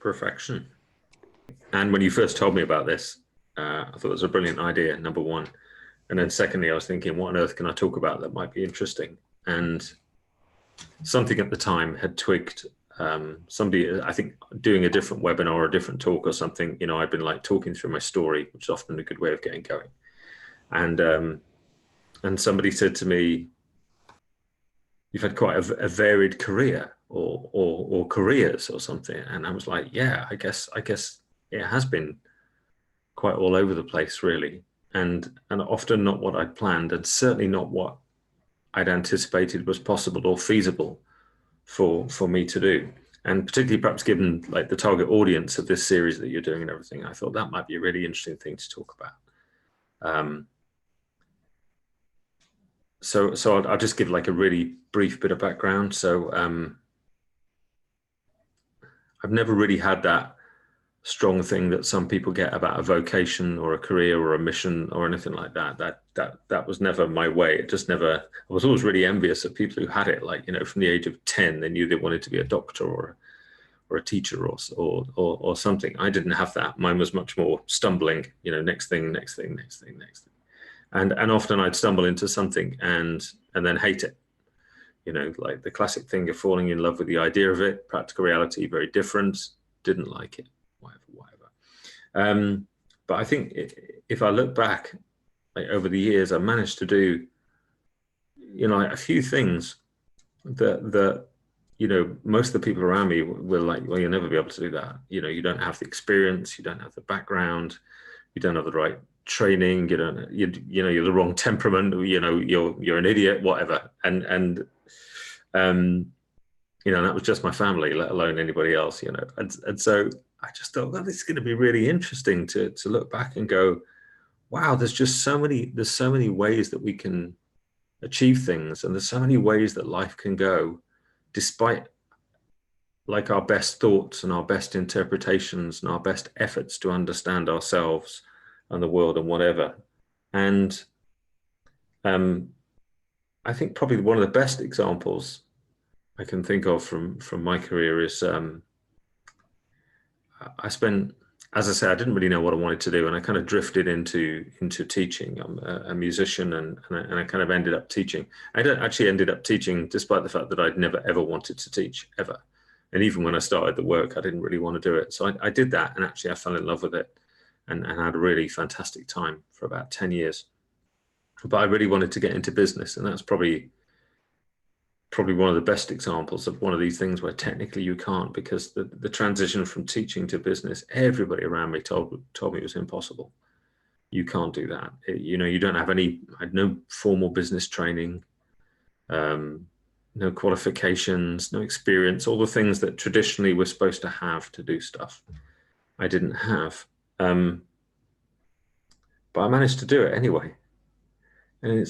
Perfection. And when you first told me about this, I thought it was a brilliant idea, number one. And then secondly, I was thinking, what on earth can I talk about that might be interesting? And something at the time had twigged, somebody, I think, doing a different webinar or a different talk or something. I've been like talking through my story, which is often a good way of getting going. And somebody said to me, you've had quite a varied career or careers or something. And I was like, yeah, I guess it has been quite all over the place, really. And often not what I'd planned, and certainly not what I'd anticipated was possible or feasible for me to do. And particularly perhaps given like the target audience of this series that you're doing and everything, I thought that might be a really interesting thing to talk about. So I'll just give like a really brief bit of background. So I've never really had that strong thing that some people get about a vocation or a career or a mission or anything like that. That was never my way. It just never. I was always really envious of people who had it. Like, from the age of 10, they knew they wanted to be a doctor or a teacher or something. I didn't have that. Mine was much more stumbling. Next thing. And often I'd stumble into something and then hate it. Like the classic thing of falling in love with the idea of it. Practical reality, very different. Didn't like it. Whatever. But I think if I look back, like over the years, I managed to do, a few things that most of the people around me were like, well, you'll never be able to do that. You don't have the experience, you don't have the background, you don't have the right training, you're the wrong temperament, you're an idiot, whatever. And that was just my family, let alone anybody else, and so I just thought, well, this is going to be really interesting to look back and go, wow, there's so many ways that we can achieve things, and there's so many ways that life can go, despite like our best thoughts and our best interpretations and our best efforts to understand ourselves and the world and whatever. And I think probably one of the best examples I can think of from my career is I spent, as I say, I didn't really know what I wanted to do, and I kind of drifted into teaching. I'm a musician, and I kind of ended up teaching. I actually ended up teaching despite the fact that I'd never ever wanted to teach ever, and even when I started the work, I didn't really want to do it. So I did that, and actually I fell in love with it, and had a really fantastic time for about 10 years. But I really wanted to get into business, and that's probably one of the best examples of one of these things where technically you can't, because the transition from teaching to business, everybody around me told me it was impossible. You can't do that. You don't have I had no formal business training, no qualifications, no experience, all the things that traditionally we're supposed to have to do stuff. I didn't have, but I managed to do it anyway. And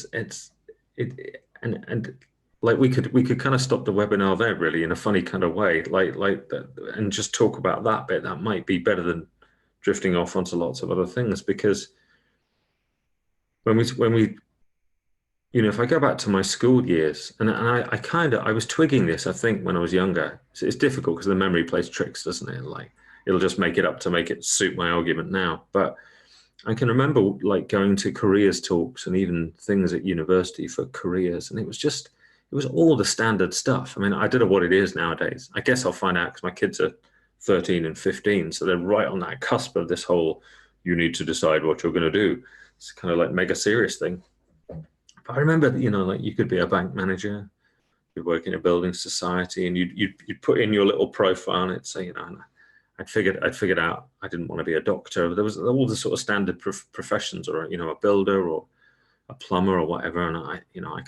and like we could kind of stop the webinar there, really, in a funny kind of way, like that, and just talk about that bit. That might be better than drifting off onto lots of other things, because when we if I go back to my school years, and I was twigging this, I think, when I was younger. It's difficult because the memory plays tricks, doesn't it? Like, it'll just make it up to make it suit my argument now. But I can remember like going to careers talks and even things at university for careers, and it was all the standard stuff. I mean, I don't know what it is nowadays. I guess I'll find out because my kids are 13 and 15. So they're right on that cusp of this whole, you need to decide what you're going to do. It's kind of like mega serious thing. But I remember, like you could be a bank manager, you'd work in a building society, and you'd put in your little profile, and it'd say, I'd figured out I didn't want to be a doctor. There was all the sort of standard professions, or, a builder or a plumber or whatever. And I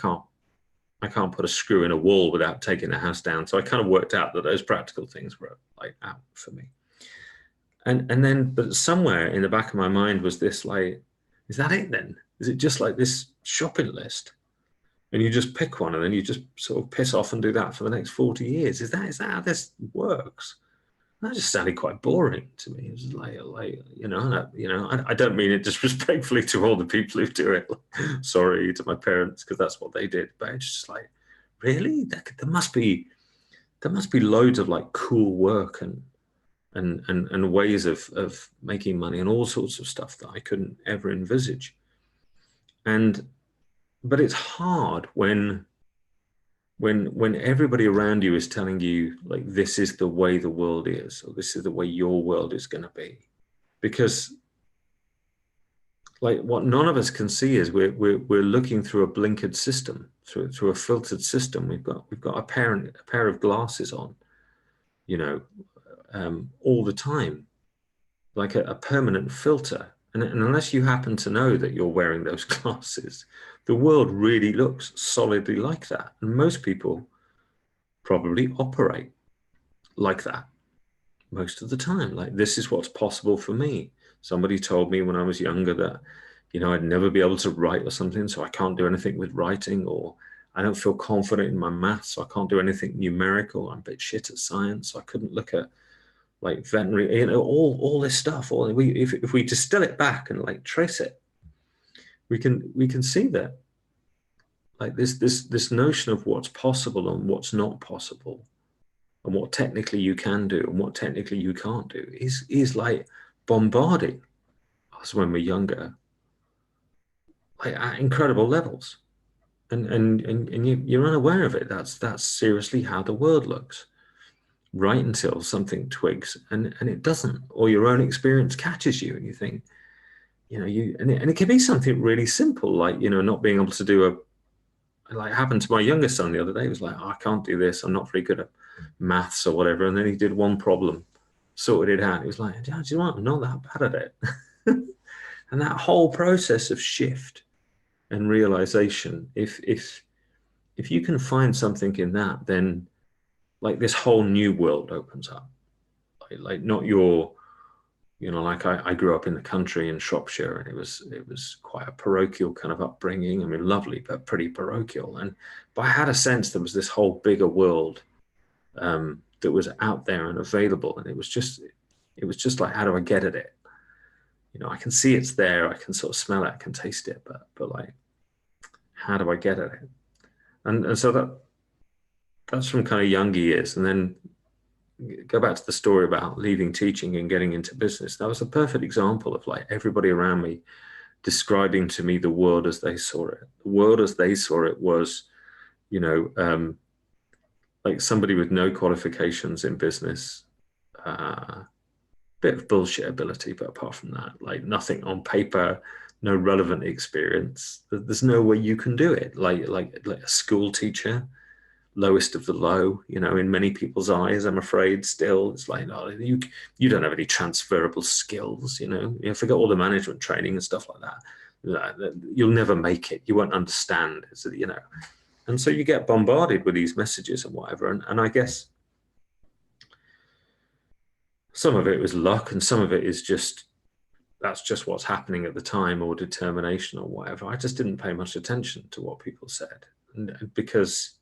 can't put a screw in a wall without taking the house down. So I kind of worked out that those practical things were like out for me. And then, but somewhere in the back of my mind was this, like, is that it then? Is it just like this shopping list? And you just pick one and then you just sort of piss off and do that for the next 40 years. Is that how this works? That just sounded quite boring to me. It was like I don't mean it disrespectfully to all the people who do it. Sorry to my parents, because that's what they did. But it's just like, really? There must be loads of like cool work and and ways of making money and all sorts of stuff that I couldn't ever envisage. But it's hard when everybody around you is telling you like this is the way the world is, or this is the way your world is going to be, because like what none of us can see is we're looking through a blinkered system, through a filtered system. We've got a pair of glasses on, you know, all the time, like a permanent filter. And unless you happen to know that you're wearing those glasses, the world really looks solidly like that. And most people probably operate like that most of the time. Like, this is what's possible for me. Somebody told me when I was younger that, I'd never be able to write or something, so I can't do anything with writing, or I don't feel confident in my maths, so I can't do anything numerical. I'm a bit shit at science, so I couldn't look at like veterinary, all this stuff. If we distill it back and like trace it, we can see that like this notion of what's possible and what's not possible, and what technically you can do and what technically you can't do is like bombarding us when we're younger, like at incredible levels. And you're unaware of it. That's seriously how the world looks, right until something twigs and it doesn't, or your own experience catches you and you think, and it can be something really simple, like, not being able to do like happened to my youngest son the other day. He was like, oh, I can't do this. I'm not very good at maths or whatever. And then he did one problem, sorted it out. He was like, do you know what? I'm not that bad at it. And that whole process of shift and realization, if you can find something in that, then like this whole new world opens up. Like not your, like I grew up in the country in Shropshire, and it was quite a parochial kind of upbringing. I mean, lovely, but pretty parochial. But I had a sense there was this whole bigger world that was out there and available, and it was just like, how do I get at it? I can see it's there, I can sort of smell it, I can taste it, but like, how do I get at it? And so that's from kind of younger years. And then go back to the story about leaving teaching and getting into business. That was a perfect example of like everybody around me describing to me the world as they saw it. The world as they saw it was, like somebody with no qualifications in business, bit of bullshit ability, but apart from that, like nothing on paper, no relevant experience. There's no way you can do it. Like a school teacher, lowest of the low, in many people's eyes, I'm afraid. Still, it's like, oh, you don't have any transferable skills. You forget all the management training and stuff like that. You'll never make it. You won't understand. And so you get bombarded with these messages and whatever. And I guess some of it was luck, and some of it is that's just what's happening at the time, or determination or whatever. I just didn't pay much attention to what people said, and because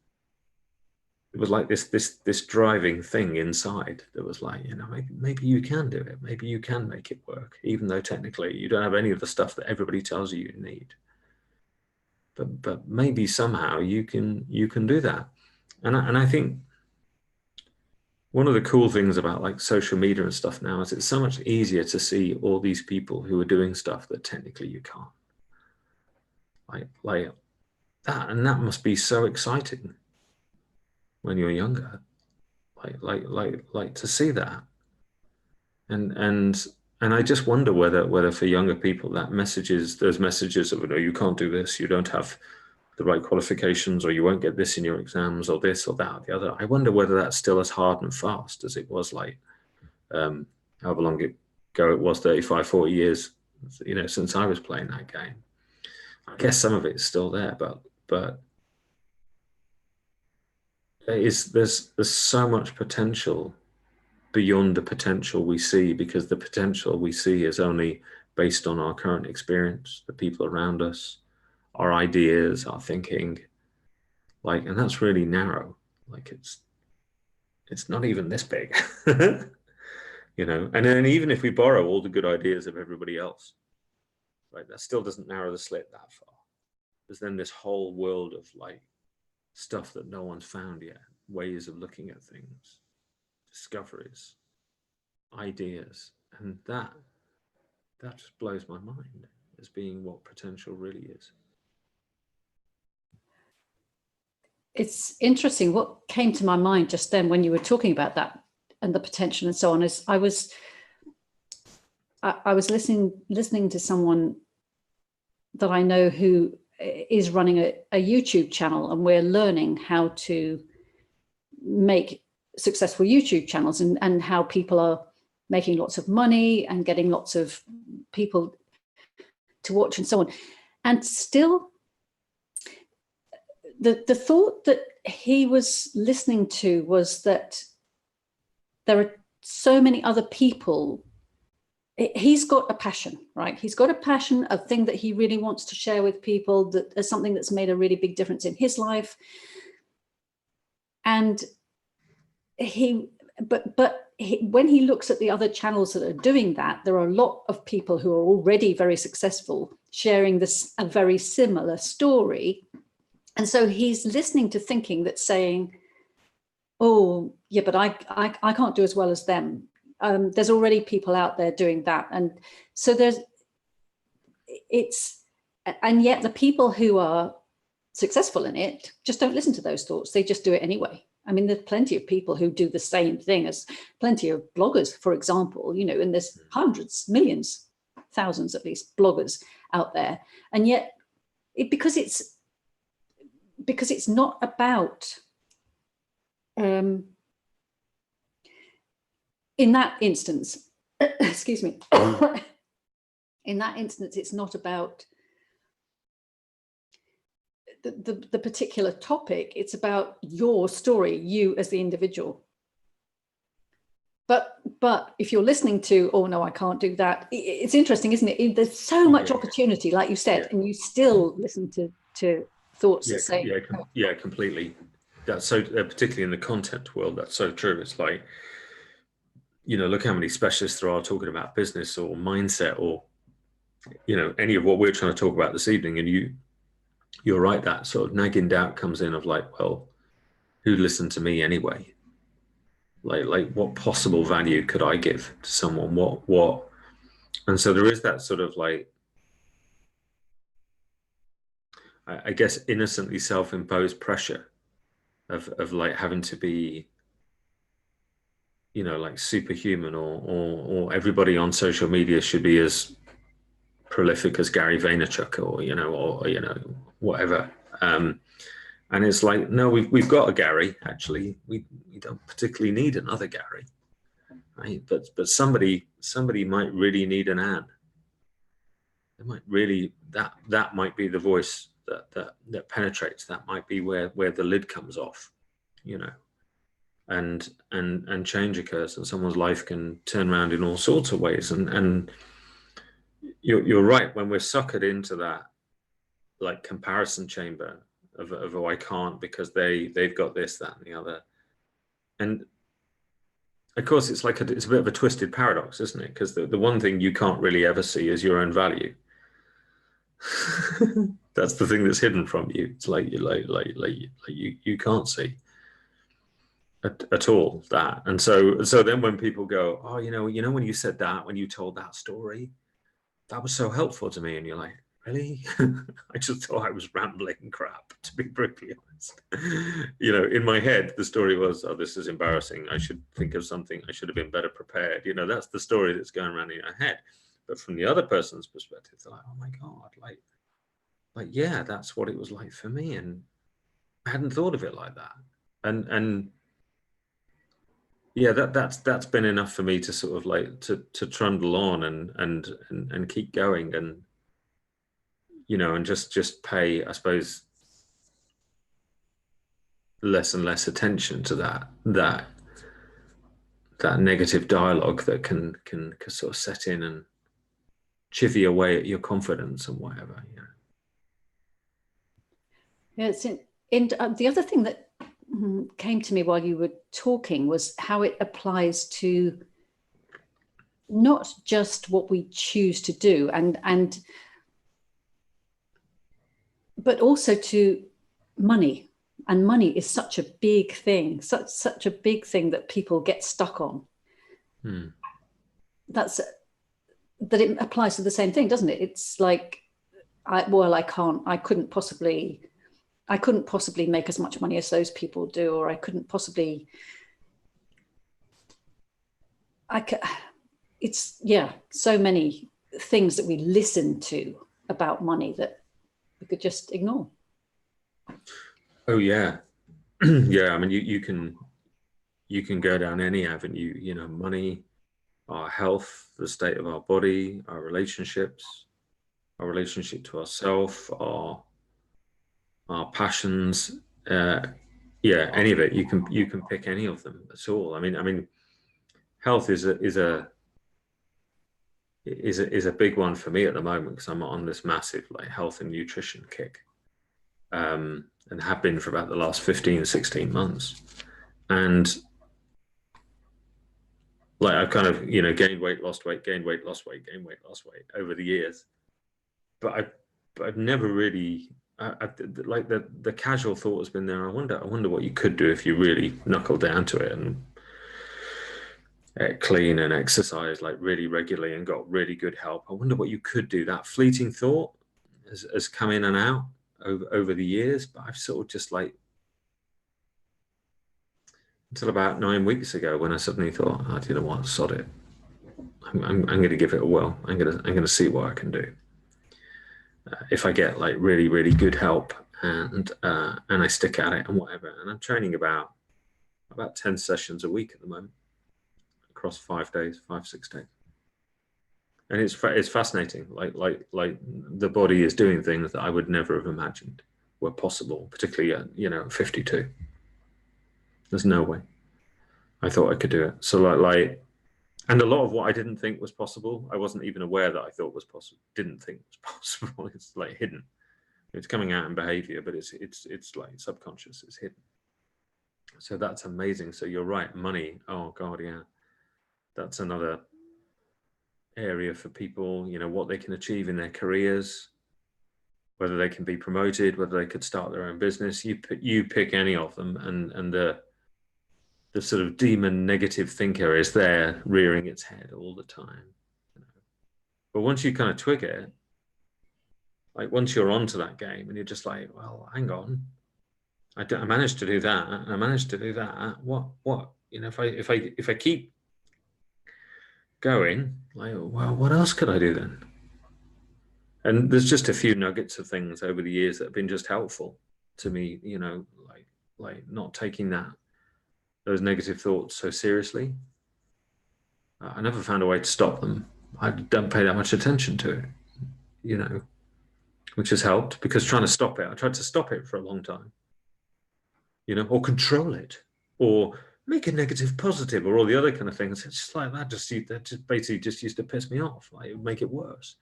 it was like this driving thing inside that was like, maybe you can do it, maybe you can make it work, even though technically you don't have any of the stuff that everybody tells you you need. But maybe somehow you can do that. And I think one of the cool things about like social media and stuff now is it's so much easier to see all these people who are doing stuff that technically you can't. Like that, and that must be so exciting when you're younger. Like to see that. And I just wonder whether for younger people that those messages of, no, you can't do this, you don't have the right qualifications, or you won't get this in your exams, or this or that or the other. I wonder whether that's still as hard and fast as it was like however long ago it was, 35, 40 years, since I was playing that game. I guess some of it's still there, but there's so much potential beyond the potential we see, because the potential we see is only based on our current experience, the people around us, our ideas, our thinking, and that's really narrow. Like it's not even this big. And then even if we borrow all the good ideas of everybody else, right, that still doesn't narrow the slit that far. There's then this whole world of like stuff that no one's found yet, ways of looking at things, discoveries. ideas, and that just blows my mind as being what potential really is. It's interesting. What came to my mind just then when you were talking about that and the potential and so on is I was listening to someone that I know who is running a YouTube channel, and we're learning how to make successful YouTube channels and how people are making lots of money and getting lots of people to watch and so on. And still, the thought that he was listening to was that there are so many other people. He's got a passion, right? He's got a passion, a thing that he really wants to share with people, that is something that's made a really big difference in his life. And when he looks at the other channels that are doing that, there are a lot of people who are already very successful sharing a very similar story. And so he's listening to thinking that's saying, oh, yeah, but I can't do as well as them. There's already people out there doing that. And so and yet the people who are successful in it just don't listen to those thoughts. They just do it anyway. I mean, there's plenty of people who do the same thing as plenty of bloggers, for example, and there's hundreds, millions, thousands at least bloggers out there. And yet because it's not about, in that instance, excuse me, in that instance, it's not about the particular topic. It's about your story, you as the individual. But if you're listening to, oh no, I can't do that, it's interesting, isn't it? There's so much opportunity, like you said, and you still listen to thoughts that say, yeah, completely. That's so, particularly in the content world, that's so true. It's like, look how many specialists there are talking about business or mindset or, any of what we're trying to talk about this evening. And you're right, that sort of nagging doubt comes in of like, well, who listened to me anyway? Like what possible value could I give to someone? What? And so there is that sort of like, I guess, innocently self-imposed pressure of like having to be, like superhuman, or everybody on social media should be as prolific as Gary Vaynerchuk, or whatever. And it's like, no, we've got a Gary. Actually, we don't particularly need another Gary, right? But somebody might really need an Anne. They might really, that might be the voice that penetrates. That might be where the lid comes off, and change occurs, and someone's life can turn around in all sorts of ways. And you're right, when we're suckered into that like comparison chamber of oh, I can't because they've got this, that, and the other. And of course, it's like it's a bit of a twisted paradox, isn't it? Because the one thing you can't really ever see is your own value. That's the thing that's hidden from you. It's like you can't see at all that. And so then when people go, oh, when you said that, when you told that story, that was so helpful to me, and you're like, really? I just thought I was rambling crap, to be brutally honest. In my head, the story was, oh, this is embarrassing. I should think of something. I should have been better prepared. That's the story that's going around in your head. But from the other person's perspective, they're like, oh my God, like, yeah, that's what it was like for me. And I hadn't thought of it like that. And yeah, that's been enough for me to sort of like to trundle on and keep going, and and just pay, I suppose, less and less attention to that negative dialogue that can sort of set in and chivvy away at your confidence and whatever. Yeah, it's the other thing that came to me while you were talking was how it applies to not just what we choose to do, but also to money. And money is such a big thing that people get stuck on. that it applies to the same thing, doesn't it? It's like, I couldn't possibly make as much money as those people do, or I couldn't possibly, it's, yeah, so many things that we listen to about money that we could just ignore. Oh yeah. Yeah, I mean, you can go down any avenue, you know, money, our health, the state of our body, our relationships, our relationship to ourselves, our passions, yeah, any of it. You can pick any of them at all. I mean, health is a big one for me at the moment, because I'm on this massive like health and nutrition kick, and have been for about the last 15, 16 months. And like I've kind of, you know, gained weight, lost weight, gained weight, lost weight, gained weight, lost weight over the years. But I've never really, like the casual thought has been there. I wonder what you could do if you really knuckle down to it and clean and exercise like really regularly and got really good help. I wonder what you could do. That fleeting thought has come in and out over the years, but I've sort of just like, until about 9 weeks ago, when I suddenly thought, oh, do you know what, sod it. I'm going to give it a whirl. I'm going to see what I can do. If I get like really, really good help and I stick at it and whatever. And I'm training about 10 sessions a week at the moment, across 5 days, 6 days. And it's fascinating. Like the body is doing things that I would never have imagined were possible, particularly at, you know, 52. There's no way. I thought I could do it. So like, and a lot of what I didn't think was possible, I wasn't even aware that I thought was possible. Didn't think was possible. It's like hidden. It's coming out in behavior, but it's like subconscious. It's hidden. So that's amazing. So you're right. Money. Oh God, yeah. That's another area for people. You know, what they can achieve in their careers, whether they can be promoted, whether they could start their own business. You pick any of them, and the sort of demon negative thinker is there rearing its head all the time. You know? But once you kind of twig it, like once you're onto that game and you're just like, well, hang on, I managed to do that, and I managed to do that. What? You know, if I keep going, like, well, what else could I do then? And there's just a few nuggets of things over the years that have been just helpful to me, you know, like not taking those negative thoughts so seriously. I never found a way to stop them. I don't pay that much attention to it, you know, which has helped, because trying to stop it, I tried to stop it for a long time, you know, or control it, or make a negative positive, or all the other kind of things. It's just like that just basically just used to piss me off. Like, it would make it worse.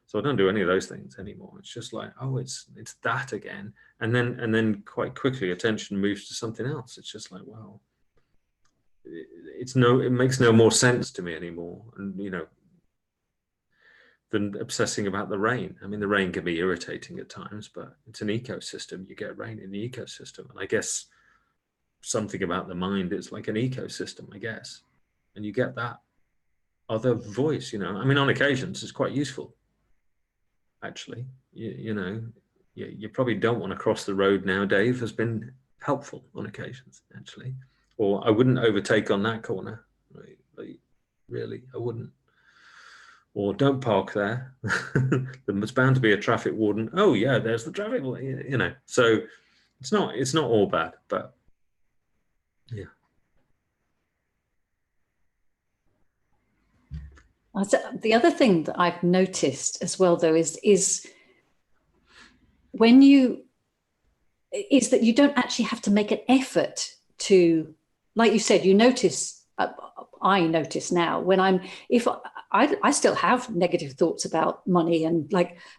So I don't do any of those things anymore. It's just like, oh, it's that again. And then quite quickly attention moves to something else. It's just like, wow. It makes no more sense to me anymore, and you know, than obsessing about the rain. I mean, the rain can be irritating at times, but it's an ecosystem. You get rain in the ecosystem, and I guess something about the mind, it's like an ecosystem, I guess, and you get that other voice. You know, I mean, on occasions it's quite useful, actually. You know, you probably don't want to cross the road now, Dave, has been helpful on occasions, actually. Or I wouldn't overtake on that corner, right? Like, really, I wouldn't. Or don't park there. There's bound to be a traffic warden. Oh yeah, there's the traffic warden. You know, so it's not all bad, but yeah. The other thing that I've noticed as well, though, is when is that you don't actually have to make an effort to, like you said, you notice, I notice now when I still have negative thoughts about money, and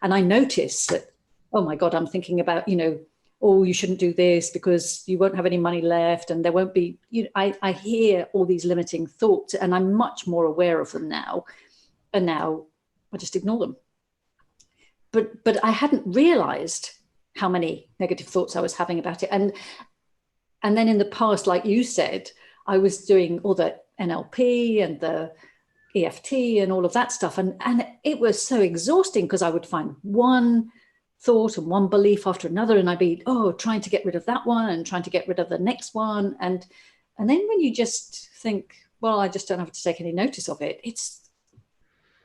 I notice that, oh my God, I'm thinking about, you know, oh, you shouldn't do this because you won't have any money left, and there won't be, you know, I hear all these limiting thoughts, and I'm much more aware of them now, and now I just ignore them. But I hadn't realized how many negative thoughts I was having about it. And then in the past, like you said, I was doing all the NLP and the, EFT and all of that stuff. And it was so exhausting because I would find one thought and one belief after another, and I'd be, trying to get rid of that one and trying to get rid of the next one. And then when you just think, well, I just don't have to take any notice of it, it's,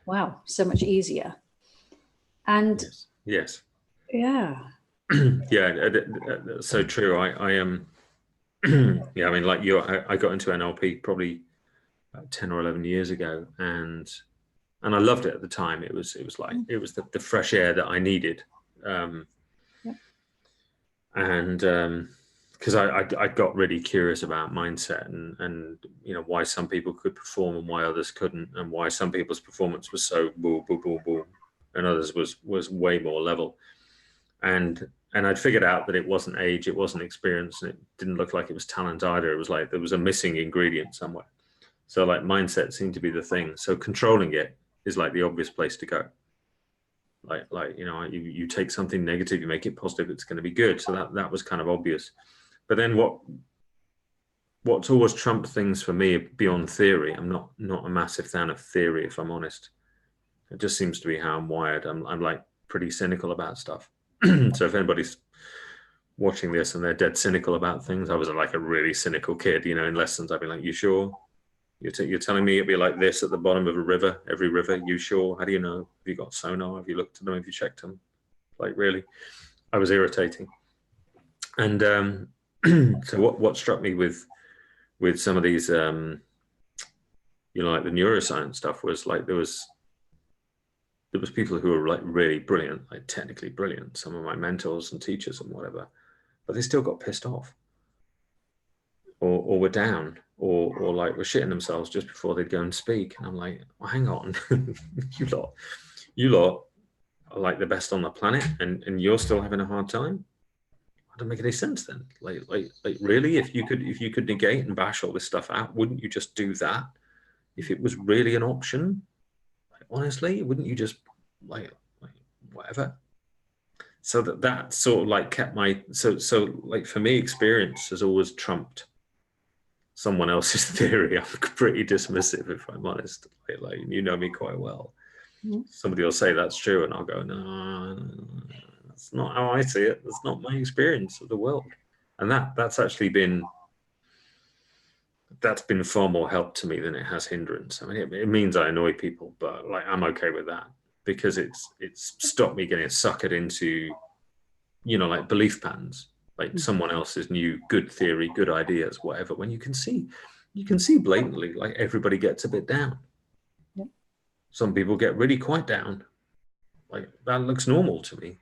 wow, so much easier. And yes. Yeah. Yeah, so true. I am, yeah, I mean, like you, I got into NLP probably about 10 or 11 years ago, and I loved it at the time. It was like, it was the fresh air that I needed. And because I got really curious about mindset and why some people could perform and why others couldn't, and why some people's performance was so boom, boom, boom, boom, and others was way more level. And I'd figured out that it wasn't age, it wasn't experience, and it didn't look like it was talent either. It was like there was a missing ingredient somewhere. So like mindset seemed to be the thing. So controlling it is like the obvious place to go. Like you take something negative, you make it positive, it's going to be good. So that was kind of obvious. But then what's always trumped things for me beyond theory, I'm not a massive fan of theory, if I'm honest. It just seems to be how I'm wired. I'm like pretty cynical about stuff. So if anybody's watching this and they're dead cynical about things, I was like a really cynical kid, in lessons. I'd be like, you sure? You're telling me it'd be like this at the bottom of a river, every river? You sure? How do you know? Have you got sonar? Have you looked at them? Have you checked them? Like, really? I was irritating. And so what struck me with some of these, like the neuroscience stuff, was like there was people who were like really brilliant, like technically brilliant, some of my mentors and teachers and whatever, but they still got pissed off, or were down, or like were shitting themselves just before they'd go and speak. And I'm like, well, hang on, you lot are like the best on the planet, and you're still having a hard time? That doesn't make any sense then. Like really, if you could negate and bash all this stuff out, wouldn't you just do that? If it was really an option, like, honestly, wouldn't you just like whatever? So that sort of like kept my, so like for me, experience has always trumped someone else's theory. I'm pretty dismissive, if I'm honest. Like you know me quite well. Mm-hmm. Somebody will say that's true, and I'll go, no, that's not how I see it. That's not my experience of the world. And that's actually been far more help to me than it has hindrance. I mean, it means I annoy people, but like I'm okay with that, because it's stopped me getting suckered into, like belief patterns, like someone else's new good theory, good ideas, whatever, when you can see blatantly, like everybody gets a bit down. Yep. Some people get really quite down. Like that looks normal to me.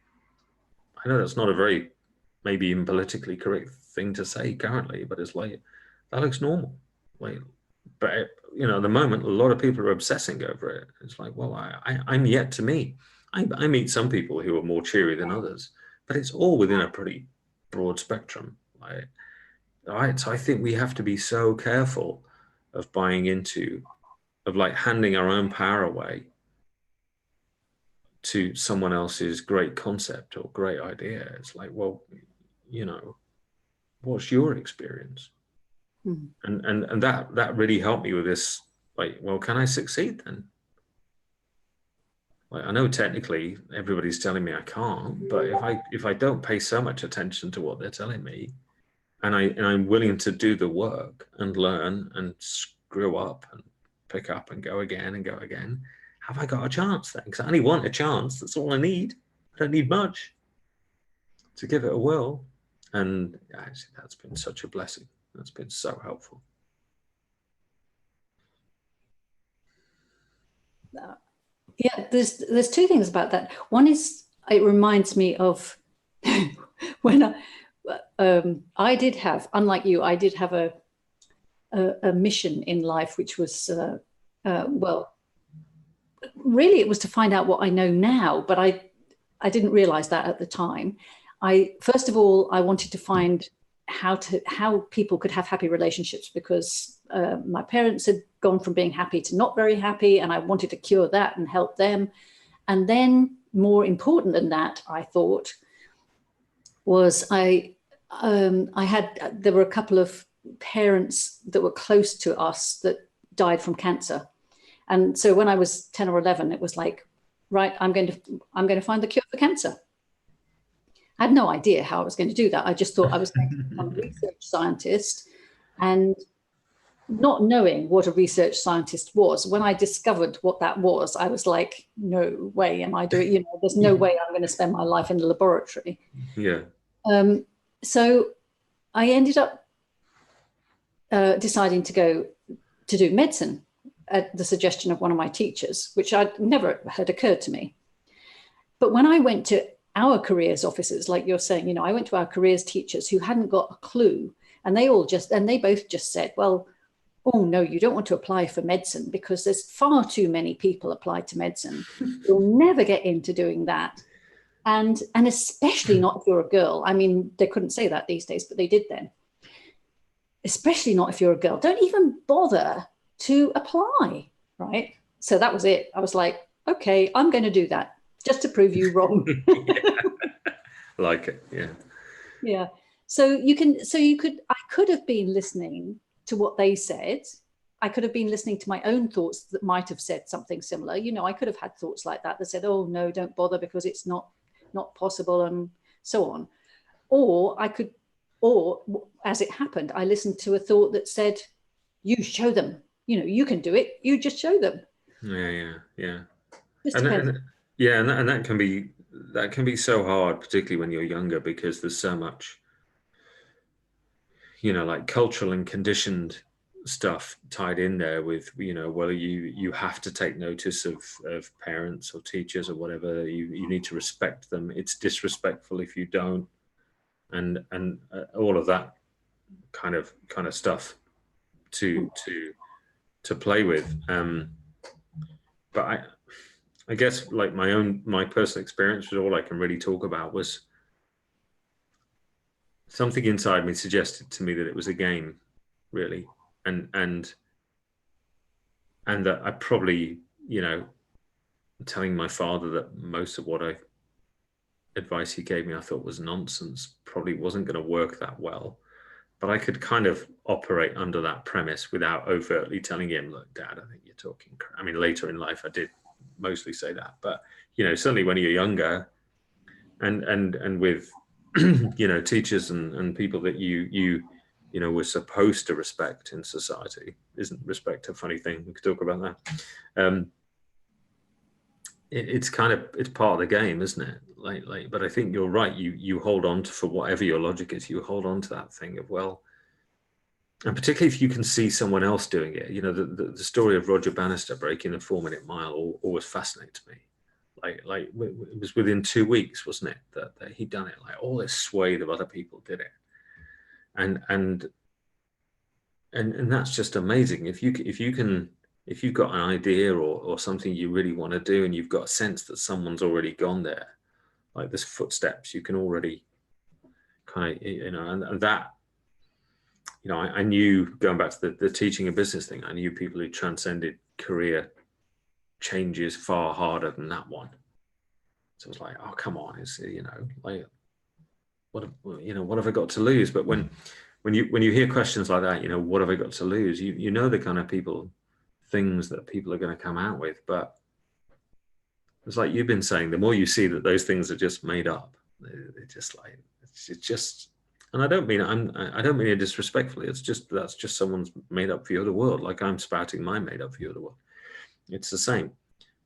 I know that's not a very maybe even politically correct thing to say currently, but it's like, that looks normal. Like, but at the moment, a lot of people are obsessing over it. It's like, well, I'm yet to meet. I meet some people who are more cheery than others, but it's all within a pretty broad spectrum. So I think we have to be so careful of buying into, of like handing our own power away to someone else's great concept or great idea. It's like, well, what's your experience? Mm-hmm. And that really helped me with this. Like, well, can I succeed then? Like, I know technically everybody's telling me I can't, but if I don't pay so much attention to what they're telling me, and I'm willing to do the work and learn and screw up and pick up and go again, have I got a chance then? Because I only want a chance. That's all I need. I don't need much to give it a whirl. And actually, that's been such a blessing. That's been so helpful. Yeah, there's two things about that. One is, it reminds me of when I did have, unlike you, I did have a mission in life, which was well, really it was to find out what I know now, but I didn't realize that at the time. First of all, I wanted to find how people could have happy relationships, because my parents had gone from being happy to not very happy, and I wanted to cure that and help them. And then, more important than that, I thought, was there were a couple of parents that were close to us that died from cancer. And so when I was 10 or 11, it was like, right, I'm going to find the cure for cancer. I had no idea how I was going to do that. I just thought I was going to become a research scientist, and not knowing what a research scientist was, when I discovered what that was, I was like, no way am I doing, there's no way I'm going to spend my life in the laboratory. Yeah. So I ended up deciding to go to do medicine at the suggestion of one of my teachers, which I'd never had occurred to me. But when I went to our careers officers, like you're saying, I went to our careers teachers who hadn't got a clue, and they both just said, well, oh no, you don't want to apply for medicine because there's far too many people applied to medicine. You'll never get into doing that. And especially not if you're a girl. I mean, they couldn't say that these days, but they did then. Especially not if you're a girl. Don't even bother to apply, right? So that was it. I was like, okay, I'm going to do that just to prove you wrong. Like it, yeah. Yeah. I could have been listening to what they said. I could have been listening to my own thoughts that might have said something similar. I could have had thoughts like that said, oh no, don't bother because it's not possible, and so on. Or as it happened, I listened to a thought that said, you show them, you can do it. You just show them. Yeah. Just depends. And that can be so hard, particularly when you're younger, because there's so much, like cultural and conditioned stuff tied in there with, well, you have to take notice of parents or teachers or whatever. You need to respect them. It's disrespectful if you don't, and all of that kind of stuff to play with. But I guess like my personal experience was all I can really talk about. Was something inside me suggested to me that it was a game, really, and that I probably, telling my father that most of what advice he gave me I thought was nonsense, probably wasn't going to work that well. But I could kind of operate under that premise without overtly telling him, look, Dad, I think you're talking. I mean, later in life, I did mostly say that, but certainly when you're younger, and with teachers and people that you were supposed to respect in society. Isn't respect a funny thing? We could talk about that. It's part of the game, isn't it? Like, but I think you're right. You hold on to, for whatever your logic is, you hold on to that thing of, well, and particularly if you can see someone else doing it. The story of Roger Bannister breaking the 4-minute mile always fascinates me. Like it was within 2 weeks, wasn't it, that he'd done it? Like all this swathe of other people did it, and that's just amazing. If you've got an idea or something you really want to do, and you've got a sense that someone's already gone there, like there's footsteps, you can already kind of, and that, I knew, going back to the teaching and business thing, I knew people who transcended career changes far harder than that one. So it was like, oh, come on, it's, like, what have I got to lose? But when you hear questions like that, what have I got to lose? You know the kind of things that people are going to come out with. But it's like you've been saying, the more you see that those things are just made up, they're just like, it's just, and I don't mean it disrespectfully. It's just, that's just someone's made up view of the world. Like I'm spouting my made up view of the world. It's the same,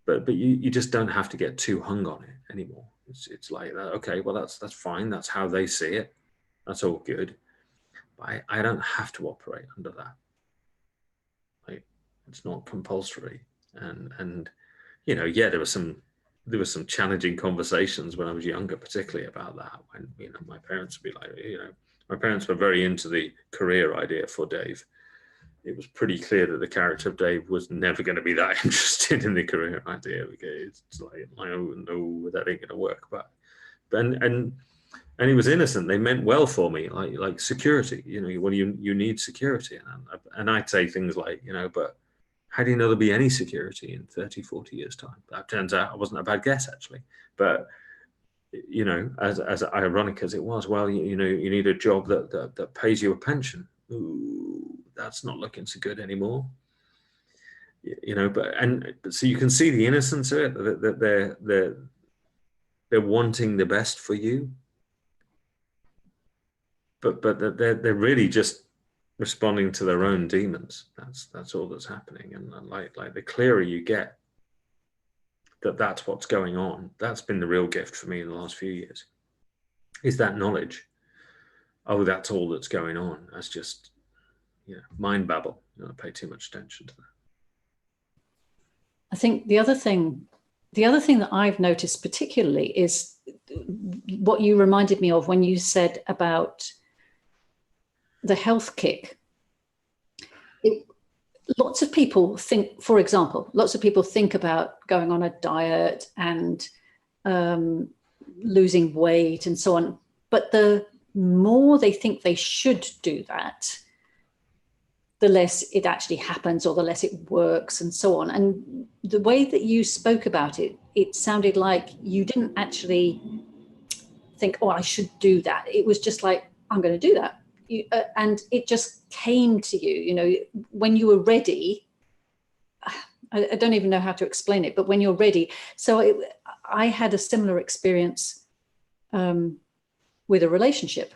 but you just don't have to get too hung on it anymore. It's like, okay, well that's fine. That's how they see it. That's all good. But I don't have to operate under that. Like it's not compulsory. And there were some challenging conversations when I was younger, particularly about that. When my parents would be like, my parents were very into the career idea for Dave. It was pretty clear that the character of Dave was never going to be that interested in the career idea. It's like, oh no, that ain't going to work. But and he was innocent. They meant well for me, like security. When you need security, and I'd say things like, but how do you know there'll be any security in 30, 40 years time? That turns out I wasn't a bad guess actually. But as ironic as it was, well, you need a job that pays you a pension. Ooh, that's not looking so good anymore. you know, but so you can see the innocence of it, that they're wanting the best for you, but they're really just responding to their own demons. That's all that's happening. And like the clearer you get that that's what's going on, that's been the real gift for me in the last few years, is that knowledge. Oh, that's all that's going on. That's just, you know, mind babble. You don't pay too much attention to that. I think the other thing that I've noticed particularly is what you reminded me of when you said about the health kick. Lots of people think, for example, about going on a diet and losing weight and so on. But the more they think they should do that, the less it actually happens, or the less it works, and so on. And the way that you spoke about it, it sounded like you didn't actually think, oh, I should do that. It was just like, I'm going to do that. And it just came to you, you know, when you were ready. I don't even know how to explain it, but when you're ready. So I had a similar experience with a relationship.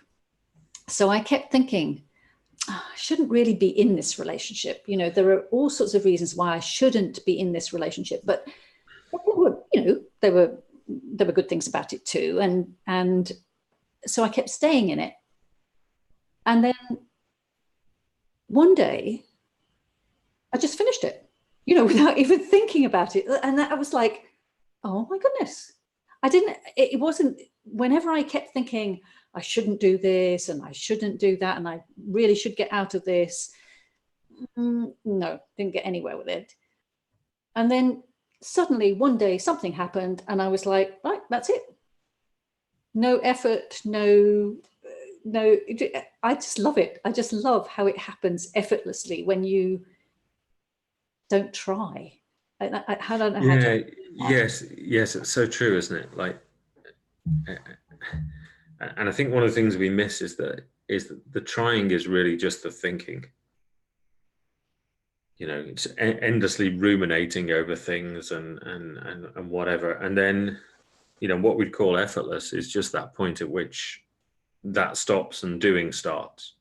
So I kept thinking, I shouldn't really be in this relationship. You know, there are all sorts of reasons why I shouldn't be in this relationship, but there were good things about it too. And so I kept staying in it. And then one day I just finished it, you know, without even thinking about it. And I was like, oh my goodness. It wasn't, whenever I kept thinking, I shouldn't do this and I shouldn't do that and I really should get out of this. No, didn't get anywhere with it. And then suddenly one day something happened and I was like, right, that's it. No effort, no, I just love it. I just love how it happens effortlessly when you don't try. I don't know how to. Yes, it's so true, isn't it? Like, and I think one of the things we miss is that the trying is really just the thinking. You know, it's endlessly ruminating over things and whatever. And then, you know, what we'd call effortless is just that point at which that stops and doing starts.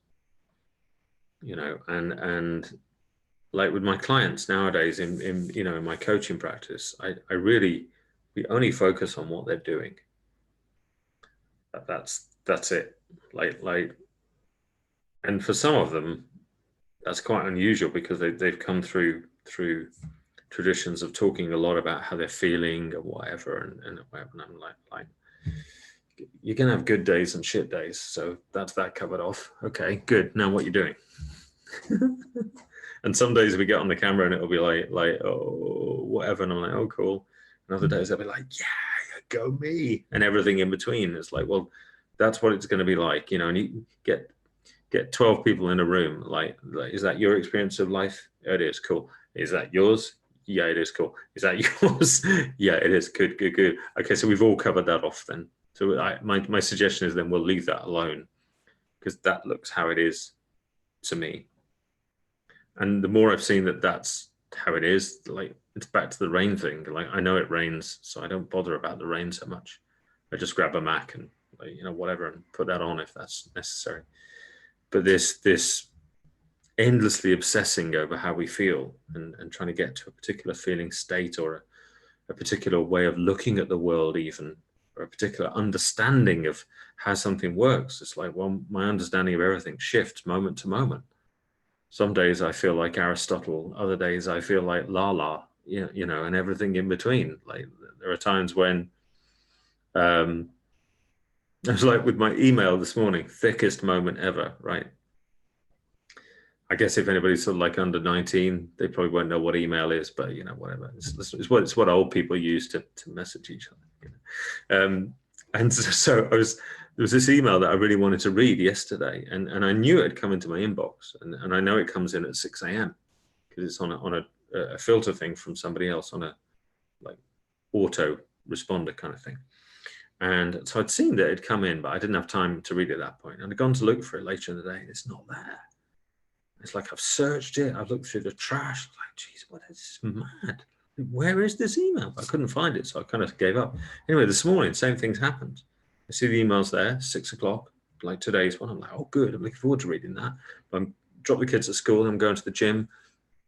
You know, and like with my clients nowadays in you know, in my coaching practice, we only focus on what they're doing. That's it. Like, and for some of them, that's quite unusual because they've come through traditions of talking a lot about how they're feeling or whatever, and I'm like, you're gonna have good days and shit days, so that's that covered off. Okay, good. Now what you doing? And some days we get on the camera and it'll be like oh whatever, and I'm like, oh cool. And other days I'll be like, yeah, go me, and everything in between. It's like, well, that's what it's going to be like, you know. And you get 12 people in a room. Like, is that your experience of life? Oh, it is. Cool. Is that yours? Yeah, it is. Cool. Is that yours? Yeah, it is. Good. Okay, so we've all covered that off then. So my suggestion is then we'll leave that alone, because that looks how it is to me. And the more I've seen that that's how it is, like, it's back to the rain thing. Like, I know it rains, so I don't bother about the rain so much. I just grab a Mac and, like, you know, whatever, and put that on if that's necessary. But this endlessly obsessing over how we feel and trying to get to a particular feeling state, or a particular way of looking at the world even, or a particular understanding of how something works. It's like, well, my understanding of everything shifts moment to moment. Some days I feel like Aristotle, other days I feel like La, you know, and everything in between. Like, there are times when I was like with my email this morning, thickest moment ever, right? I guess if anybody's sort of like under 19, they probably won't know what email is, but, you know, whatever. It's what old people use to message each other. You know? And so there was this email that I really wanted to read yesterday, and I knew it had come into my inbox, and I know it comes in at 6 a.m. because it's on a filter thing from somebody else, on a like auto responder kind of thing. And so I'd seen that it had come in, but I didn't have time to read it at that point. And I'd gone to look for it later in the day, and it's not there. It's like I've searched it, I've looked through the trash, like, geez, what is this mad? Where is this email? I couldn't find it, so I kind of gave up. Anyway, this morning, same thing's happened. I see the emails there, 6 o'clock, like today's one. I'm like, oh, good, I'm looking forward to reading that. I'm drop the kids at school, I'm going to the gym,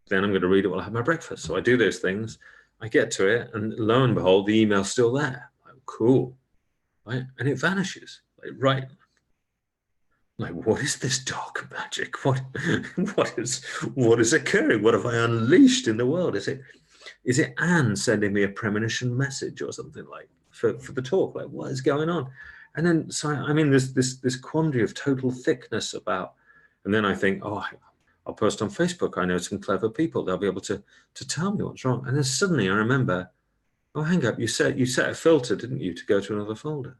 then I'm going to read it while I have my breakfast. So I do those things, I get to it, and lo and behold, the email's still there. Like, cool, right? And it vanishes, like, right. Like, what is this dark magic? What is occurring? What have I unleashed in the world? Is it Anne sending me a premonition message or something, like, for the talk? Like, what is going on? And then, so I mean, this quandary of total thickness about, and then I think, oh, I'll post on Facebook. I know some clever people. They'll be able to tell me what's wrong. And then suddenly I remember, oh, hang up, you set a filter, didn't you, to go to another folder?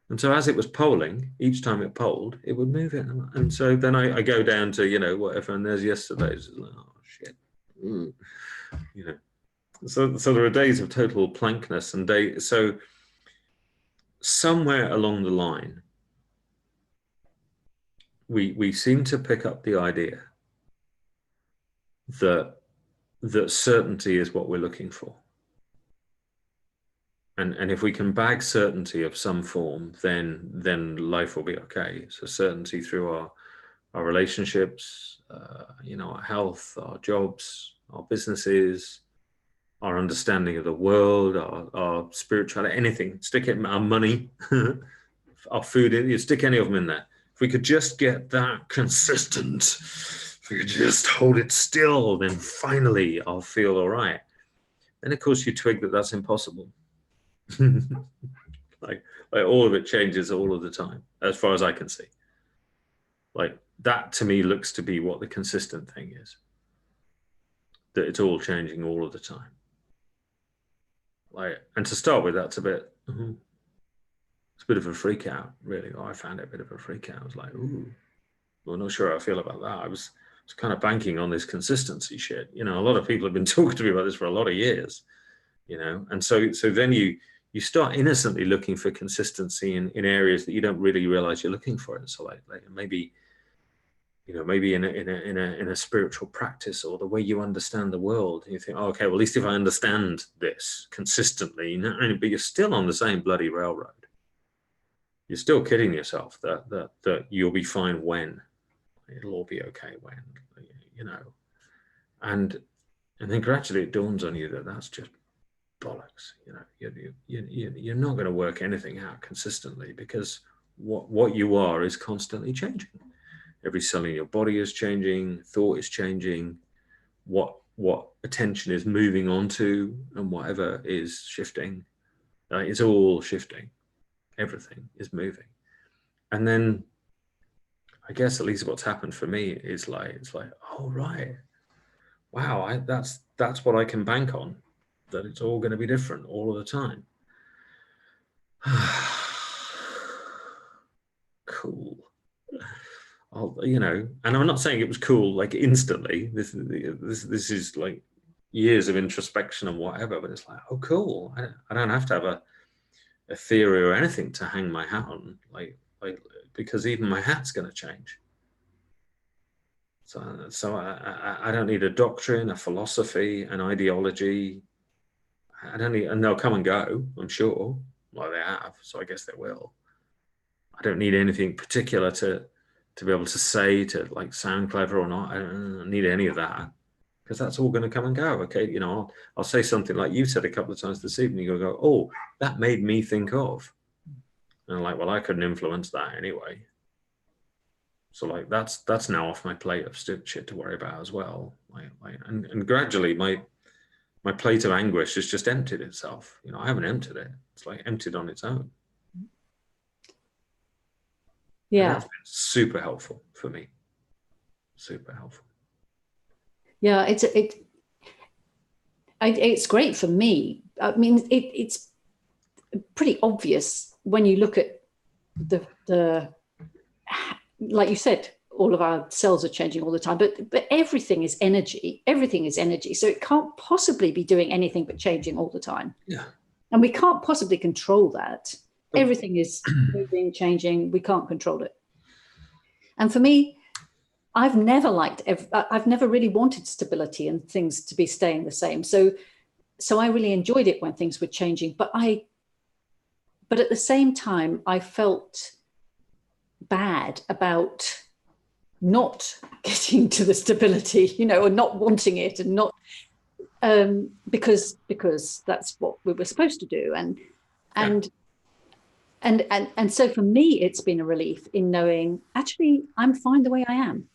And so as it was polling, each time it polled, it would move it. And so then I go down to, you know, whatever, and there's yesterday's. Like, oh, shit. You know. So there are days of total plankness, and so somewhere along the line, we seem to pick up the idea that certainty is what we're looking for. And if we can bag certainty of some form, then life will be okay. So certainty through our relationships, you know, our health, our jobs, our businesses, our understanding of the world, our spirituality, anything. Stick it, our money, our food, you stick any of them in there. If we could just get that consistent, if we could just hold it still, then finally I'll feel all right. And of course you twig that that's impossible. like all of it changes all of the time, as far as I can see. Like, that to me looks to be what the consistent thing is, that it's all changing all of the time. Like, and to start with, that's a bit, it's a bit of a freak out, really. I found it a bit of a freak out. I was like, ooh, I'm not sure how I feel about that. I was kind of banking on this consistency shit. You know, a lot of people have been talking to me about this for a lot of years, you know, and so then you start innocently looking for consistency in areas that you don't really realize you're looking for it. So like maybe, you know, maybe in a spiritual practice, or the way you understand the world. And you think, oh, okay, well, at least if I understand this consistently, but you're still on the same bloody railroad. You're still kidding yourself that you'll be fine when. It'll all be okay when, you know. And then gradually it dawns on you that that's just bollocks. You know, you're not going to work anything out consistently, because what you are is constantly changing. Every cell in your body is changing, thought is changing, what attention is moving onto, and whatever is shifting, it's all shifting. Everything is moving. And then I guess at least what's happened for me is like, it's like, oh, right, wow, that's what I can bank on, that it's all going to be different all of the time. Cool. You know, and I'm not saying it was cool like instantly. This is like years of introspection and whatever, but it's like, oh, cool. I don't have to have a theory or anything to hang my hat on, like because even my hat's going to change. So I don't need a doctrine, a philosophy, an ideology. I don't need, and they'll come and go, I'm sure. Well, they have, so I guess they will. I don't need anything particular to be able to say, to like sound clever or not. I don't need any of that, because that's all going to come and go. Okay, you know, I'll say something like you said a couple of times this evening. You'll go, oh, that made me think of. And I'm like, well, I couldn't influence that anyway. So like that's now off my plate of stupid shit to worry about as well. And gradually my plate of anguish has just emptied itself. You know, I haven't emptied it. It's like emptied on its own. Yeah. And that's been super helpful for me. Super helpful. Yeah, it's great for me. I mean, it's pretty obvious when you look at the like you said, all of our cells are changing all the time, but everything is energy. Everything is energy. So it can't possibly be doing anything but changing all the time. Yeah. And we can't possibly control that. Everything is moving, changing. We can't control it. And for me, I've never I've never really wanted stability and things to be staying the same. So I really enjoyed it when things were changing, but at the same time, I felt bad about not getting to the stability, you know, or not wanting it, and not because that's what we were supposed to do. And so for me, it's been a relief in knowing actually I'm fine the way I am,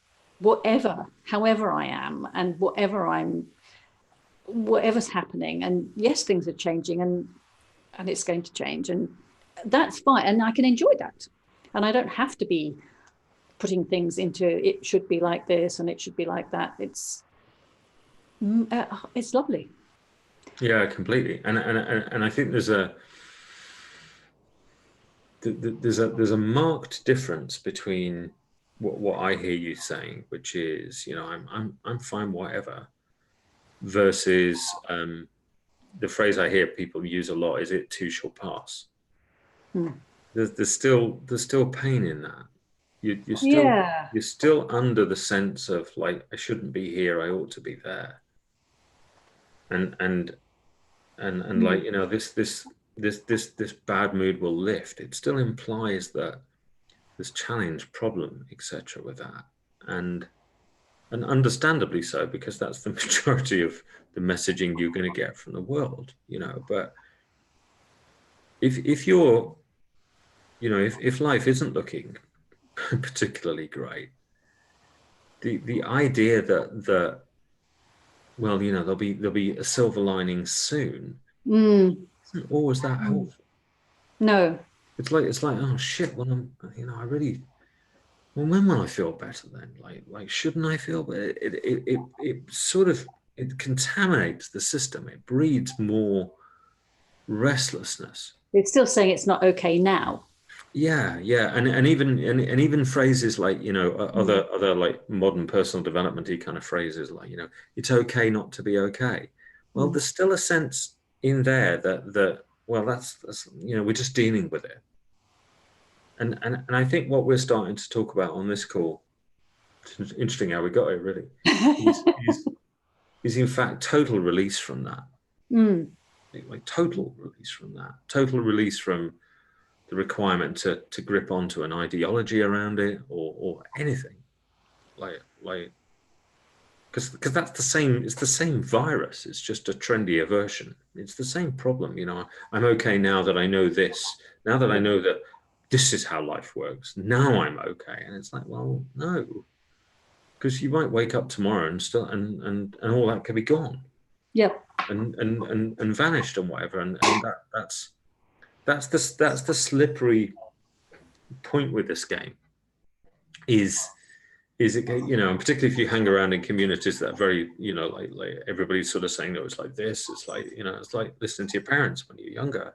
however I am, and whatever's happening. And yes, things are changing, and it's going to change, and that's fine, and I can enjoy that, and I don't have to be putting things into it should be like this and it should be like that. It's lovely. Yeah, completely. And I think there's a marked difference between what I hear you saying, which is, you know, I'm fine whatever, versus the phrase I hear people use a lot is "it too shall pass." There's still pain in that. You're still under the sense of like, I shouldn't be here, I ought to be there. And like, you know, this bad mood will lift. It still implies that there's challenge, problem, etc. with that, and understandably so, because that's the majority of the messaging you're going to get from the world, you know. But if you're, you know, if life isn't looking particularly great, the idea that well, you know, there'll be a silver lining soon isn't always that helpful. No. It's like, oh shit, well, you know, well, when will I feel better then? Like shouldn't I feel better? It sort of, it contaminates the system. It breeds more restlessness. It's still saying it's not okay now. Yeah, and even phrases like, you know, other like modern personal development-y kind of phrases like, you know, it's okay not to be okay. Well, there's still a sense in there that well, that's you know, we're just dealing with it. And I think what we're starting to talk about on this call, it's interesting how we got it really, is in fact total release from that. Like total release from that. Total release from the requirement to grip onto an ideology around it or anything. Like because that's the same, it's the same virus, it's just a trendier version. It's the same problem, you know. I'm okay now that I know this. Now that I know that this is how life works, now I'm okay. And it's like, well, no, because you might wake up tomorrow and still and all that could be gone. Yep. And vanished and whatever. And that's the slippery point with this game. Is it, you know, and particularly if you hang around in communities that are very, you know, like everybody's sort of saying, no, it's like this, it's like, you know, it's like listening to your parents when you're younger.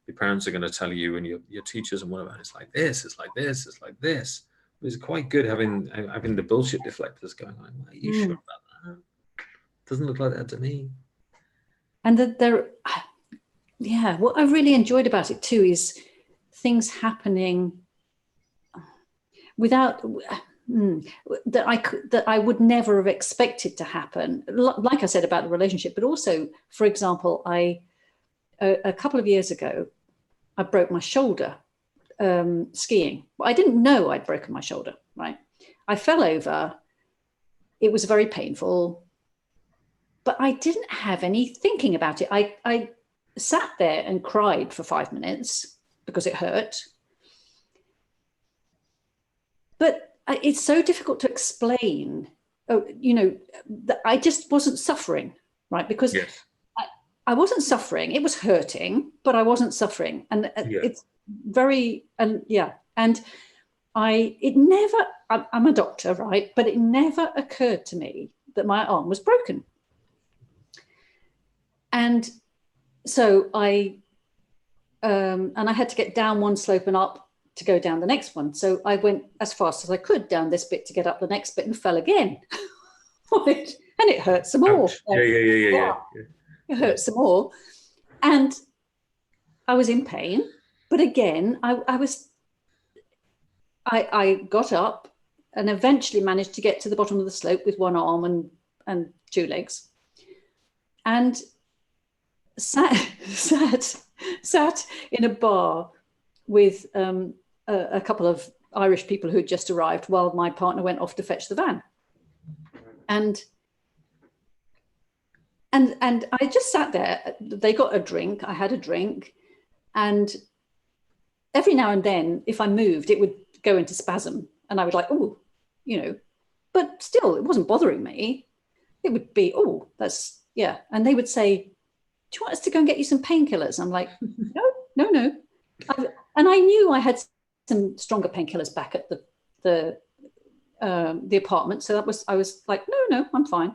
Your parents are going to tell you, and your teachers and whatever, it's like this, it's like this, it's like this. It's quite good having the bullshit deflectors going on. Are you sure about that? Doesn't look like that to me. And what I really enjoyed about it too is things happening without that I would never have expected to happen. Like I said about the relationship, but also, for example, a couple of years ago, I broke my shoulder skiing. I didn't know I'd broken my shoulder, right? I fell over. It was very painful, but I didn't have any thinking about it. I sat there and cried for 5 minutes because it hurt. But it's so difficult to explain, you know, that I just wasn't suffering, right? Because yes. I wasn't suffering. It was hurting, but I wasn't suffering. And it's very, and it never, I'm a doctor, right? But it never occurred to me that my arm was broken. And so I had to get down one slope and up to go down the next one. So I went as fast as I could down this bit to get up the next bit and fell again. And it hurt some more. Yeah. It hurt some more. And I was in pain. But again, I got up and eventually managed to get to the bottom of the slope with one arm and two legs, and sat in a bar with a couple of Irish people who had just arrived while my partner went off to fetch the van. And I just sat there. They got a drink, I had a drink, and every now and then, if I moved, it would go into spasm, and I would like, oh, but still, it wasn't bothering me. It would be, oh, that's, yeah. And they would say, do you want us to go and get you some painkillers? I'm like, no. And I knew I had some stronger painkillers back at the apartment. So I was like, no, I'm fine.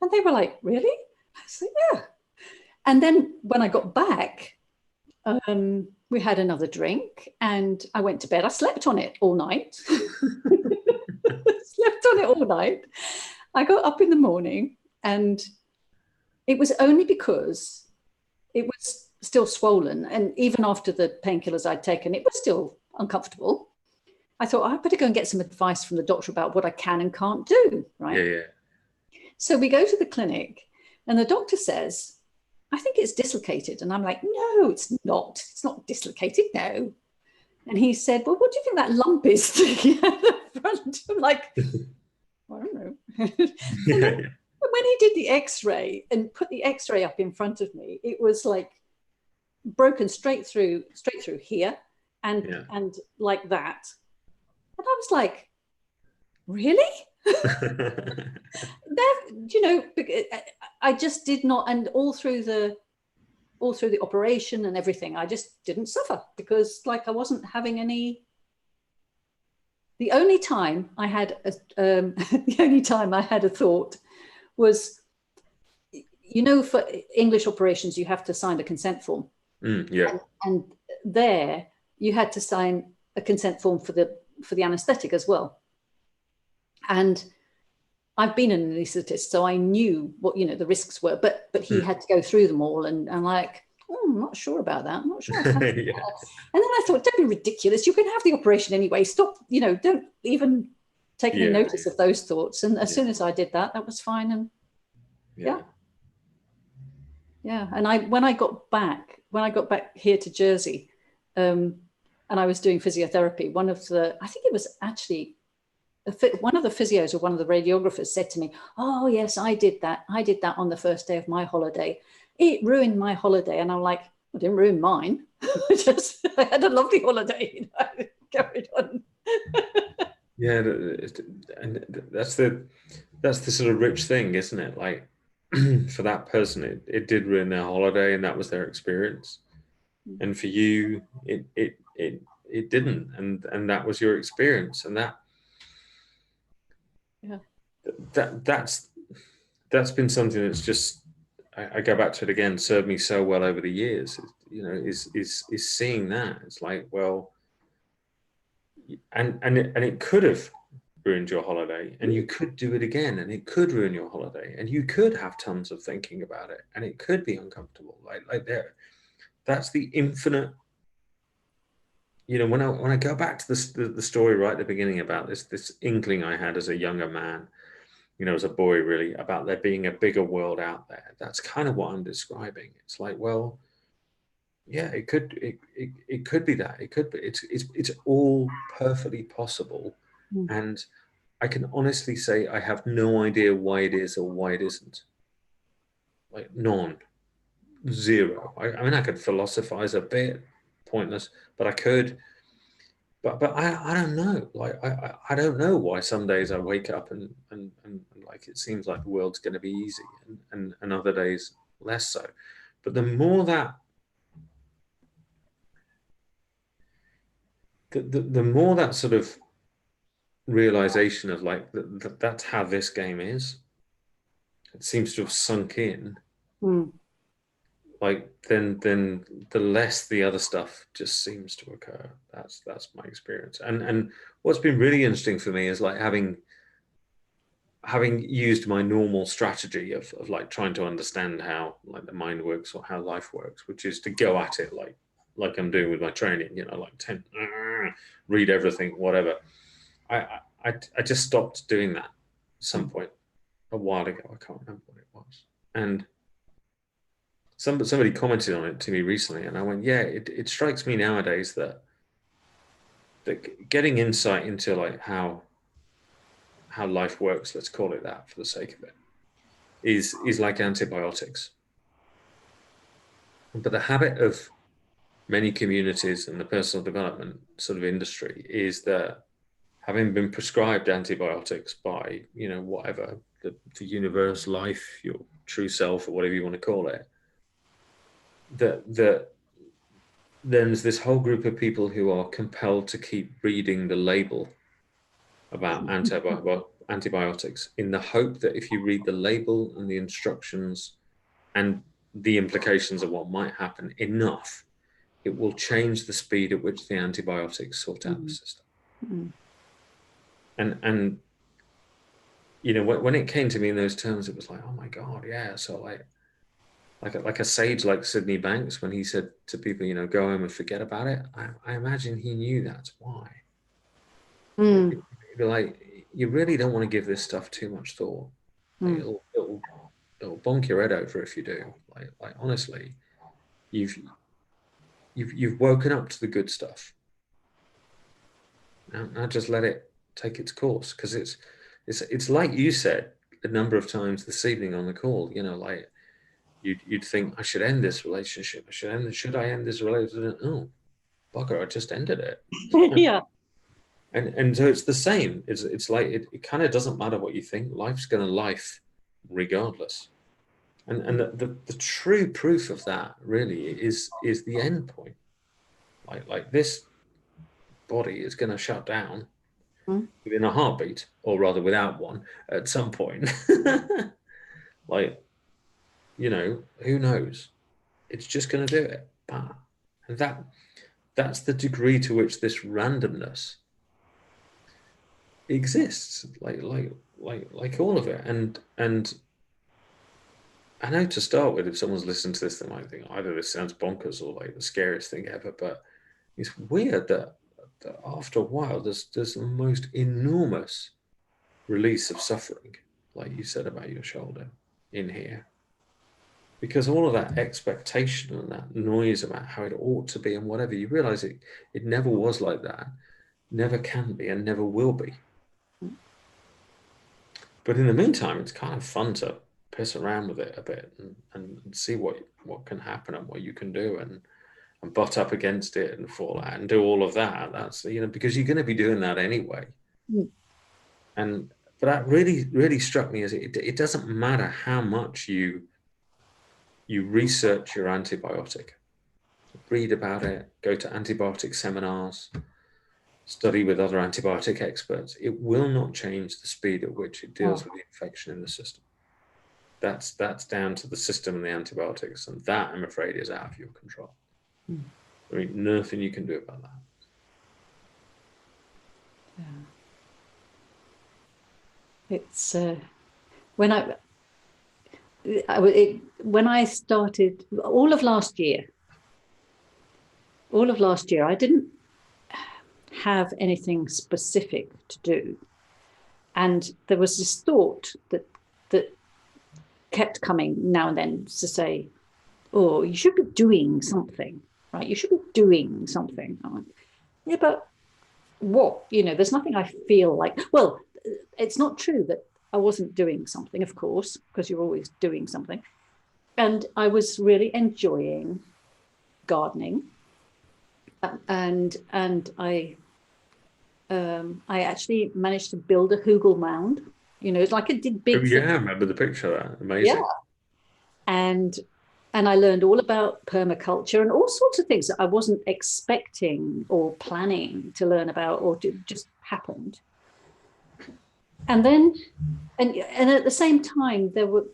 And they were like, really? I said, yeah. And then when I got back, we had another drink and I went to bed. I slept on it all night. Slept on it all night. I got up in the morning, and it was only because it was still swollen. And even after the painkillers I'd taken, it was still uncomfortable. I thought, I better go and get some advice from the doctor about what I can and can't do, right? Yeah. So we go to the clinic, and the doctor says, I think it's dislocated. And I'm like, no, it's not. It's not dislocated, no. And he said, well, what do you think that lump is sticking out the front? I'm like, I don't know. And then, when he did the x-ray and put the x-ray up in front of me, it was like broken straight through here and like that. And I was like, really? I just did not. And all through the operation and everything, I just didn't suffer because like I wasn't having any. The only time I had a thought was, for English operations, you have to sign a consent form. And there you had to sign a consent form for the anesthetic as well. And I've been an anaesthetist, so I knew what the risks were, but he had to go through them all, and like, I'm not sure about that. I'm not sure. And then I thought, don't be ridiculous. You can have the operation anyway. Stop. Don't even take any notice of those thoughts. And as soon as I did that, that was fine. And yeah. And when I got back here to Jersey, and I was doing physiotherapy, I think it was actually one of the physios or one of the radiographers said to me, oh yes, I did that on the first day of my holiday. It ruined my holiday. And I'm like, it didn't ruin mine. I had a lovely holiday. Carried on. Yeah, and that's the sort of rich thing, isn't it? Like, for that person, it did ruin their holiday, and that was their experience. And for you, it didn't, and that was your experience, and that's been something that's just, I go back to it again, served me so well over the years. Is seeing that it's like, well, and it could have ruined your holiday, and you could do it again, and it could ruin your holiday, and you could have tons of thinking about it, and it could be uncomfortable. Like that's the infinite. When I go back to the story right at the beginning about this inkling I had as a younger man, as a boy, really, about there being a bigger world out there. That's kind of what I'm describing. It's like, well, yeah, it could be that. It could be. It's all perfectly possible, and I can honestly say I have no idea why it is or why it isn't. Like none, zero. I mean, I could philosophize a bit, pointless, but I could. But I don't know. Like I don't know why some days I wake up and like it seems like the world's going to be easy, and other days less so. But the more that the more that sort of realization of like that's how this game is, it seems to have sunk in. Like then the less the other stuff just seems to occur. That's my experience. And what's been really interesting for me is like having used my normal strategy of like trying to understand how like the mind works or how life works, which is to go at it like I'm doing with my training, like read everything, whatever. I just stopped doing that at some point a while ago. I can't remember what it was. And somebody commented on it to me recently, and I went, yeah, it strikes me nowadays that getting insight into like how life works, let's call it that for the sake of it, is like antibiotics. But the habit of many communities and the personal development sort of industry is that, having been prescribed antibiotics by, you know, whatever, the universe, life, your true self, or whatever you want to call it, that there's this whole group of people who are compelled to keep reading the label about antibiotics, in the hope that if you read the label and the instructions and the implications of what might happen enough, it will change the speed at which the antibiotics sort out the system. And you know, when it came to me in those terms, it was like, oh my God, yeah. So like a sage like Sydney Banks, when he said to people, you know, go home and forget about it, I imagine he knew that's why. It'd be like, you really don't want to give this stuff too much thought. Like, it'll bonk your head over if you do. Like honestly, you've woken up to the good stuff. Now just let it take its course, because it's like you said a number of times this evening on the call. You know, like you'd think, I should end this relationship. Should I end this relationship? Oh, bugger! I just ended it. Yeah. And so it's the same. It's like it kind of doesn't matter what you think. Life's gonna life, regardless. And the true proof of that really is the end point. Like this body is going to shut down within a heartbeat, or rather without one, at some point. Like, you know, who knows? It's just going to do it. And that's the degree to which this randomness exists. Like all of it. And I know, to start with, if someone's listening to this, they might think either this sounds bonkers or like the scariest thing ever. But it's weird that after a while, there's the most enormous release of suffering, like you said about your shoulder, in here. Because all of that expectation and that noise about how it ought to be and whatever, you realize it never was like that, never can be, and never will be. But in the meantime, it's kind of fun to piss around with it a bit and see what can happen and what you can do, and butt up against it and fall out and do all of that. That's, you know, because you're going to be doing that anyway. But that really struck me as it doesn't matter how much you research your antibiotic, read about it, go to antibiotic seminars, study with other antibiotic experts, it will not change the speed at which it deals with the infection in the system. That's down to the system and the antibiotics, and that, I'm afraid, is out of your control. I mean, nothing you can do about that. Yeah. It's when I started all of last year, I didn't have anything specific to do, and there was this thought that kept coming now and then to say, oh, you should be doing something, right? You should be doing something. Yeah, but what? You know, there's nothing I feel like. Well, it's not true that I wasn't doing something, of course, because you're always doing something. And I was really enjoying gardening. And I actually managed to build a hugel mound. You know, it's like it did big. Oh, yeah, I remember the picture of that. Amazing. Yeah. And I learned all about permaculture and all sorts of things that I wasn't expecting or planning to learn about, or just happened. And then, and at the same time, there was,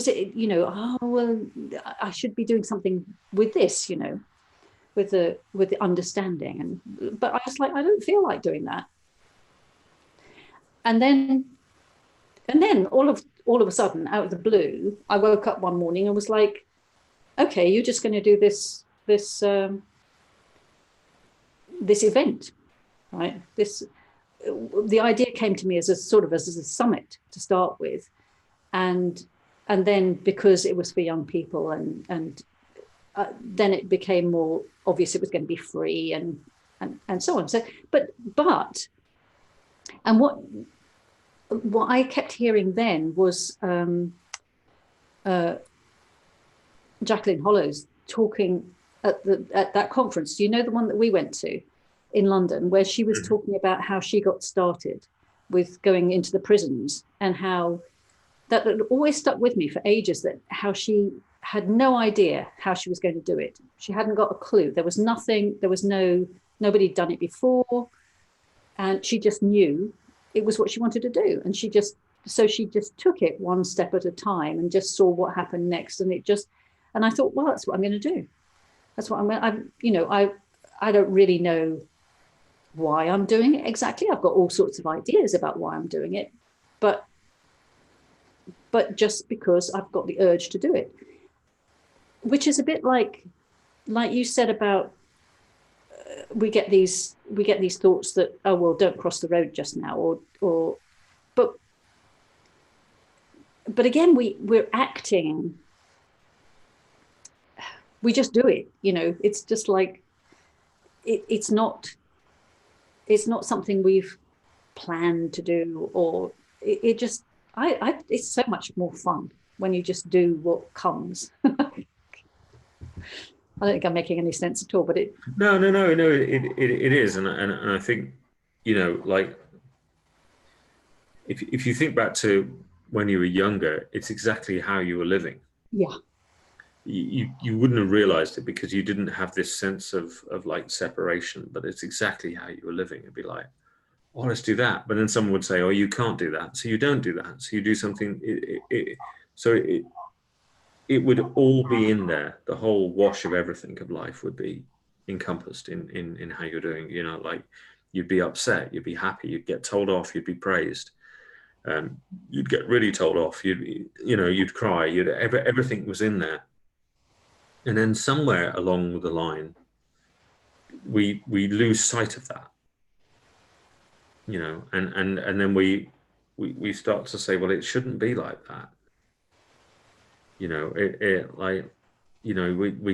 you know, oh, well, I should be doing something with this, you know, with the understanding. But I was like, I don't feel like doing that. And then all of a sudden, out of the blue, I woke up one morning and was like, okay, you're just going to do this event, right? the idea came to me as a sort of as a summit to start with, and then because it was for young people, and then it became more obvious it was going to be free, and so on. So, but and what I kept hearing then was Jacqueline Hollows talking at that conference. Do you know the one that we went to in London, where she was talking about how she got started with going into the prisons, and how that always stuck with me for ages, that how she had no idea how she was going to do it. She hadn't got a clue. There was nothing, there was nobody had done it before. And she just knew it was what she wanted to do. And she just took it one step at a time and just saw what happened next. And I thought, well, that's what I'm going to do. That's what I don't really know why I'm doing it exactly. I've got all sorts of ideas about why I'm doing it, but just because I've got the urge to do it, which is a bit like you said about we get these thoughts that, oh well, don't cross the road just now, but again, we're acting, we just do it, it's just like it's not something we've planned to do, or it just it's so much more fun when you just do what comes. I don't think I'm making any sense at all, but it. No, it is, and I think, like if you think back to when you were younger, it's exactly how you were living. Yeah. You wouldn't have realized it because you didn't have this sense of like separation, but it's exactly how you were living. It'd be like, oh, let's do that, but then someone would say, oh, you can't do that, so you don't do that, so you do something. It would all be in there. The whole wash of everything of life would be encompassed in how you're doing. Like you'd be upset, you'd be happy, you'd get told off, you'd be praised, you'd get really told off, you'd cry, everything was in there. And then somewhere along the line, we lose sight of that, and then we start to say, well, it shouldn't be like that. We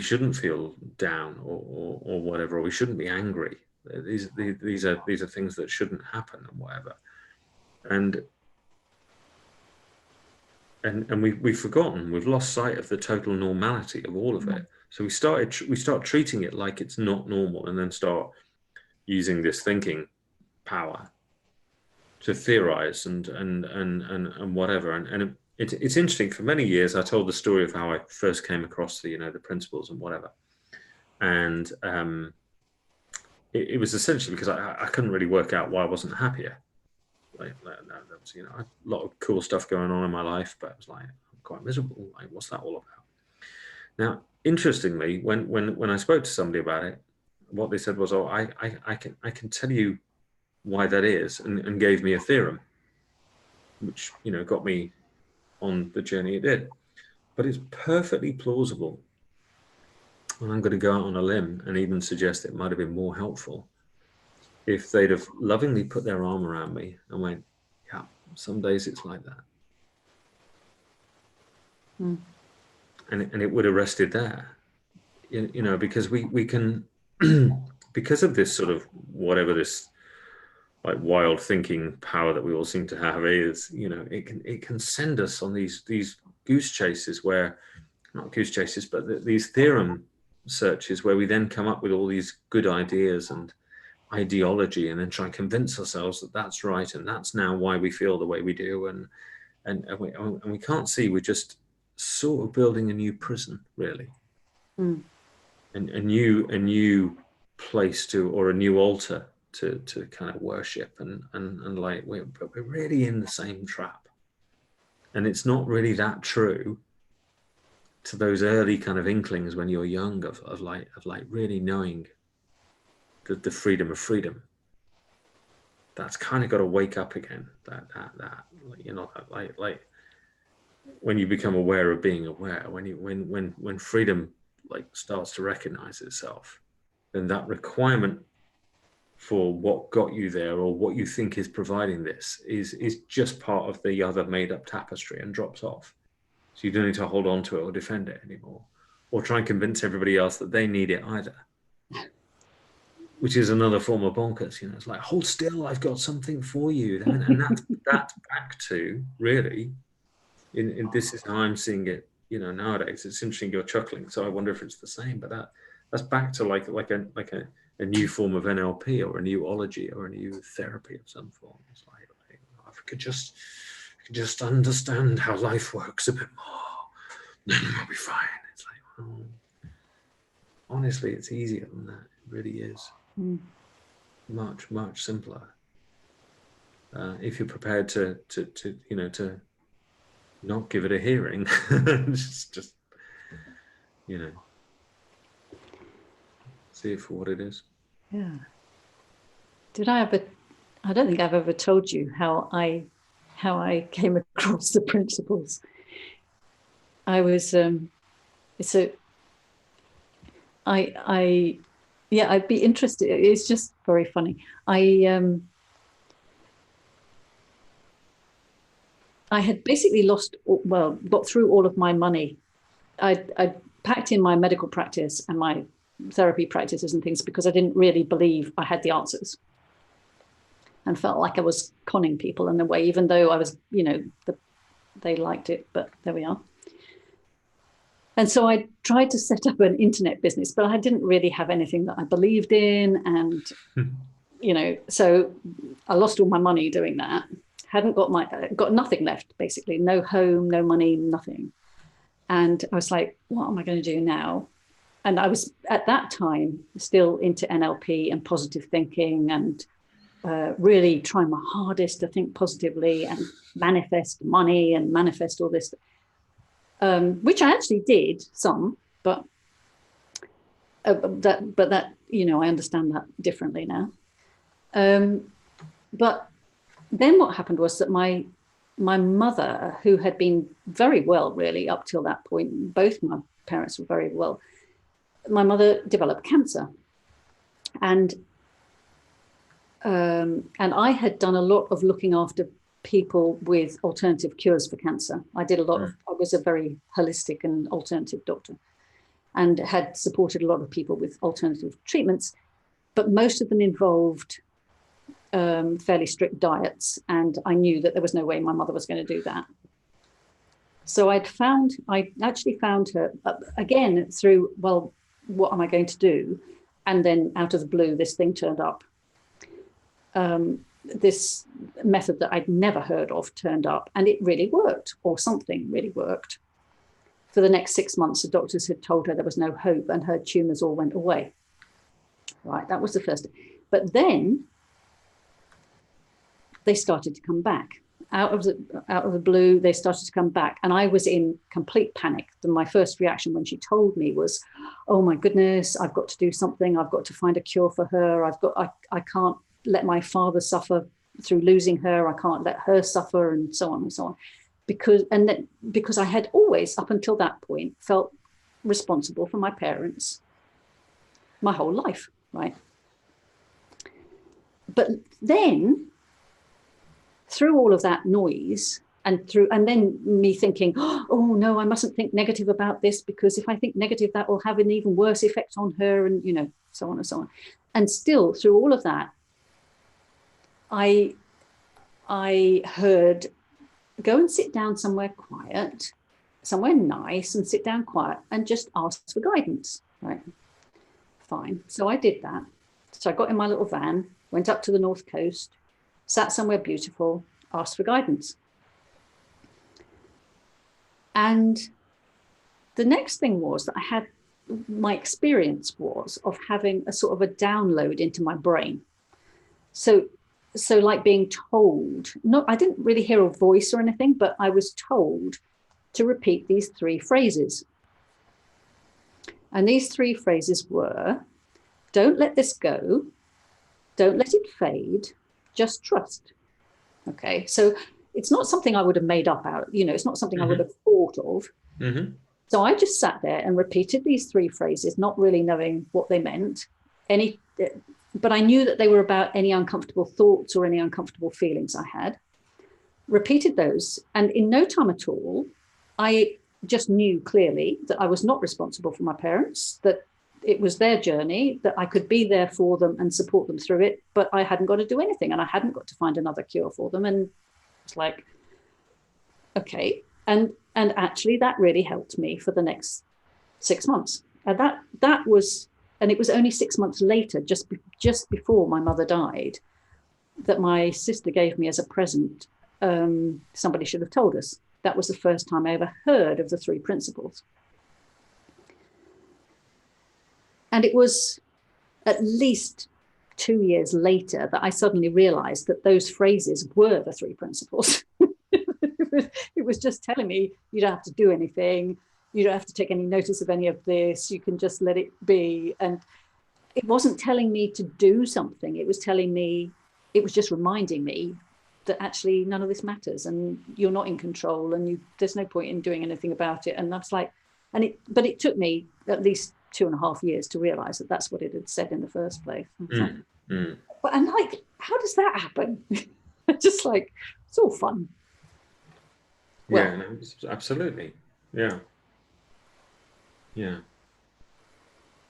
shouldn't feel down or whatever, or we shouldn't be angry. These are things that shouldn't happen and whatever. And we've forgotten, we've lost sight of the total normality of all of it. So we start treating it like it's not normal, and then start using this thinking power to theorize and whatever. And it's interesting. For many years, I told the story of how I first came across the principles and whatever. And it was essentially because I couldn't really work out why I wasn't happier. Like that was, a lot of cool stuff going on in my life, but it was like, I'm quite miserable. Like, what's that all about? Now, interestingly, when I spoke to somebody about it, what they said was, oh, I can tell you why that is, and gave me a theorem, which got me on the journey it did. But it's perfectly plausible, and I'm going to go out on a limb and even suggest it might have been more helpful if they'd have lovingly put their arm around me and went, yeah, some days it's like that. And it would have rested there, because we can, because of this sort of whatever this like wild thinking power that we all seem to have is, it can send us on these goose chases, where not goose chases, but these theorem searches, where we then come up with all these good ideas and ideology, and then try and convince ourselves that that's right, and that's now why we feel the way we do, and we can't see, we're just sort of building a new prison, really. And a new place to, or a new altar to kind of worship, and like we're really in the same trap. And it's not really that true to those early kind of inklings when you're young of really knowing the freedom of freedom. That's kind of got to wake up again. That like when you become aware of being aware, when freedom like starts to recognize itself, then that requirement for what got you there or what you think is providing this is just part of the other made up tapestry and drops off. So you don't need to hold on to it or defend it anymore, or try and convince everybody else that they need it either, which is another form of bonkers. You know, it's like, hold still, I've got something for you. And that's back to really, in this is how I'm seeing it, you know, nowadays. It's interesting you're chuckling, so I wonder if it's the same, but that's back to like a new form of NLP or a new ology or a new therapy of some form. It's like if we could just understand how life works a bit more, then we'll be fine. It's like, well, honestly, it's easier than that. It really is. Much, much simpler. If you're prepared to not give it a hearing, just see it for what it is. Yeah. I don't think I've ever told you how I came across the principles. I was I'd be interested. It's just very funny. I had basically got through all of my money. I packed in my medical practice and my therapy practices and things because I didn't really believe I had the answers, and felt like I was conning people in a way, even though I was, they liked it, but there we are. And so I tried to set up an internet business, but I didn't really have anything that I believed in. And, so I lost all my money doing that. Got nothing left, basically. No home, no money, nothing. And I was like, what am I going to do now? And I was at that time still into NLP and positive thinking and really trying my hardest to think positively and manifest money and manifest all this, which I actually did some, but I understand that differently now. But then what happened was that my mother, who had been very well, really, up till that point, both my parents were very well. My mother developed cancer, and I had done a lot of looking after people with alternative cures for cancer. I was a very holistic and alternative doctor, and had supported a lot of people with alternative treatments, but most of them involved fairly strict diets, and I knew that there was no way my mother was going to do that. So I actually found her again through, well, what am I going to do? And then out of the blue, this thing turned up. This method that I'd never heard of turned up, and it really worked, or something really worked. For the next 6 months, the doctors had told her there was no hope, and her tumours all went away. Right, that was the first. But then they started to come back. Out of the blue, they started to come back, and I was in complete panic. And my first reaction when she told me was, "Oh my goodness, I've got to do something. I've got to find a cure for her. I can't let my father suffer through losing her. I can't let her suffer," and so on and so on. Because I had always, up until that point, felt responsible for my parents my whole life, right? But then, through all of that noise and then me thinking, oh no, I mustn't think negative about this, because if I think negative, that will have an even worse effect on her, and so on and so on. And still, through all of that, I heard, go and sit down somewhere quiet, somewhere nice, and sit down quiet and just ask for guidance, right? Fine. So I did that. So I got in my little van, went up to the North Coast, sat somewhere beautiful, asked for guidance. And the next thing was that my experience was of having a sort of a download into my brain. So like being told, I didn't really hear a voice or anything, but I was told to repeat these 3 phrases. And these 3 phrases were, don't let this go, don't let it fade, just trust. Okay, so it's not something I would have made up out, it's not something I would have thought of. Mm-hmm. So I just sat there and repeated these 3 phrases, not really knowing what they meant. but I knew that they were about any uncomfortable thoughts or any uncomfortable feelings I had. Repeated those, and in no time at all, I just knew clearly that I was not responsible for my parents, that it was their journey, that I could be there for them and support them through it, but I hadn't got to do anything, and I hadn't got to find another cure for them. And it's like, okay. And actually that really helped me for the next 6 months. And that was, and it was only 6 months later, just before my mother died, that my sister gave me as a present. Somebody should have told us. That was the first time I ever heard of the 3 principles. And it was at least 2 years later that I suddenly realized that those phrases were the 3 principles. It was just telling me, you don't have to do anything. You don't have to take any notice of any of this. You can just let it be. And it wasn't telling me to do something. It was telling me, it was just reminding me that actually none of this matters, and you're not in control, and there's no point in doing anything about it. And that's like, but it took me at least 2.5 years to realize that that's what it had said in the first place. But I'm like, how does that happen? Just like, it's all fun. Well, yeah, no, absolutely. Yeah.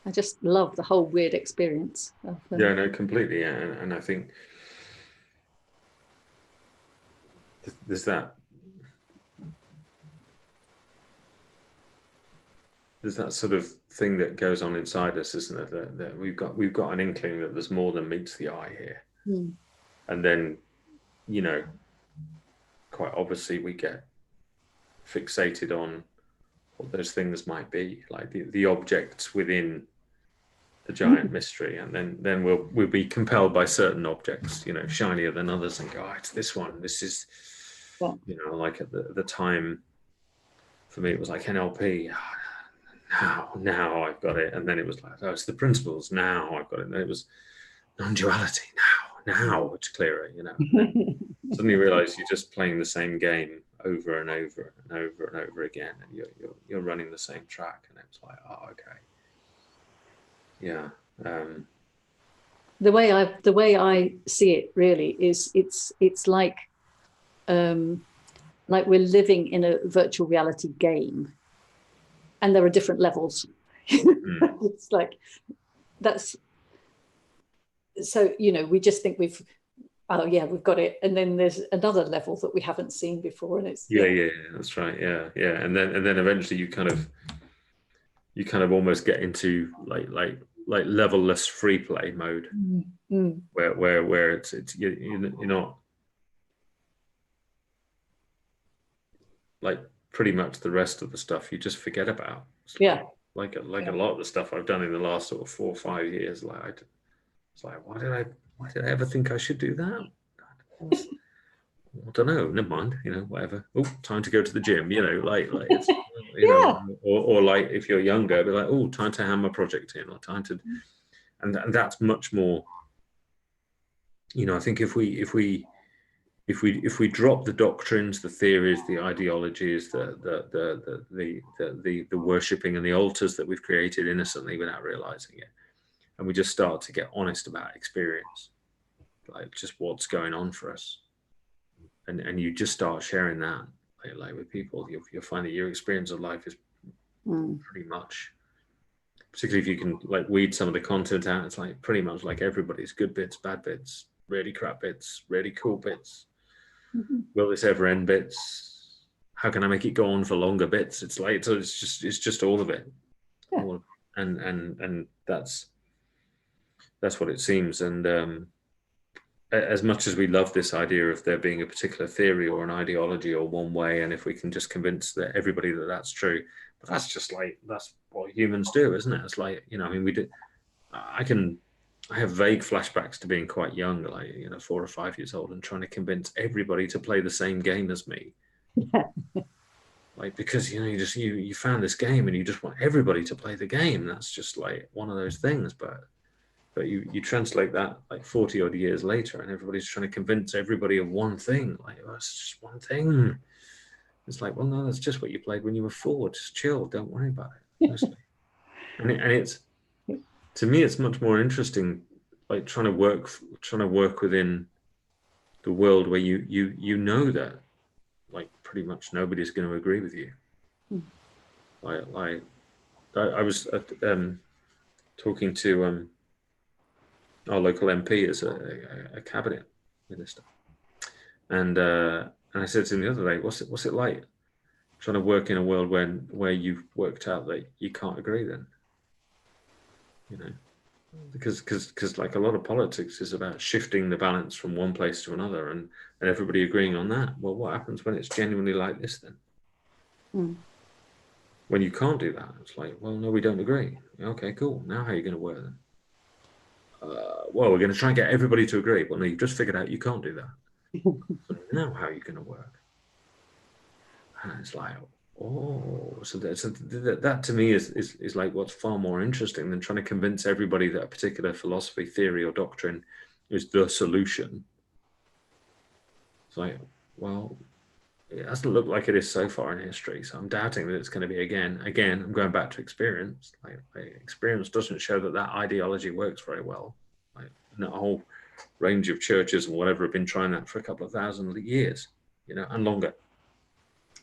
I just love the whole weird experience. Yeah, no, completely. Yeah. And I think there's that sort of thing that goes on inside us, isn't it? That we've got an inkling that there's more than meets the eye here. And then, quite obviously we get fixated on what those things might be, like the objects within the giant mystery, and then we'll be compelled by certain objects, shinier than others, and go, oh, it's this one. This is, like at the time, for me, it was like NLP. Now I've got it, and then it was like, oh, it's the principles. Now I've got it. And then it was non-duality. Now it's clearer. Suddenly you realize you're just playing the same game over and over and over and over again, and you're running the same track, and it's like, oh, okay, yeah. The way I see it really is it's like we're living in a virtual reality game, and there are different levels. It's like, that's so, we just think we've got it, and then there's another level that we haven't seen before, and it's yeah, that's right, yeah, and then eventually you kind of almost get into like level-less free play mode, where it's you're not, like, pretty much the rest of the stuff you just forget about. Like a lot of the stuff I've done in the last sort of 4 or 5 years, like it's like, why did I ever think I should do that? I don't know, never mind, whatever. Oh, time to go to the gym, like it's, or like if you're younger, be like, oh, time to hand my project in, or time to, and that's much more, I think if we drop the doctrines, the theories, the ideologies, the worshipping and the altars that we've created innocently without realizing it, and we just start to get honest about experience, like just what's going on for us, and you just start sharing that like with people, you'll find that your experience of life is pretty much, particularly if you can like weed some of the content out, it's like pretty much like everybody's good bits, bad bits, really crap bits, really cool bits. Will this ever end bits? How can I make it go on for longer bits? It's like, so it's just all of it. And that's what it seems. And as much as we love this idea of there being a particular theory or an ideology or one way, and if we can just convince everybody that that's true, but that's just like, that's what humans do, isn't it? It's like, we do. I have vague flashbacks to being quite young, like 4 or 5 years old, and trying to convince everybody to play the same game as me. Like, because you found this game and you just want everybody to play the game. That's just like one of those things. But you translate that like 40 odd years later, and everybody's trying to convince everybody of one thing. Like, oh, it's just one thing. It's like, well, no, that's just what you played when you were 4. Just chill. Don't worry about it. Honestly. and it's, to me, it's much more interesting like trying to work within the world where you know that like pretty much nobody's going to agree with you. Like I was talking to our local MP as a cabinet minister, and I said to him the other day, what's it like trying to work in a world where you've worked out that you can't agree then, you know, because like a lot of politics is about shifting the balance from one place to another and everybody agreeing on that. Well, what happens when it's genuinely like this then? When you can't do that, it's like, well, no, we don't agree. Okay, cool. Now how are you going to work then? Well, we're going to try and get everybody to agree. Well, no, you've just figured out you can't do that. So now how are you going to work? And it's like, oh, so that to me is like what's far more interesting than trying to convince everybody that a particular philosophy, theory, or doctrine is the solution. It's like, well, it doesn't look like it is so far in history, so I'm doubting that it's going to be again. I'm going back to experience. Like experience doesn't show that ideology works very well. Like, and a whole range of churches and whatever have been trying that for a couple of thousand years, and longer.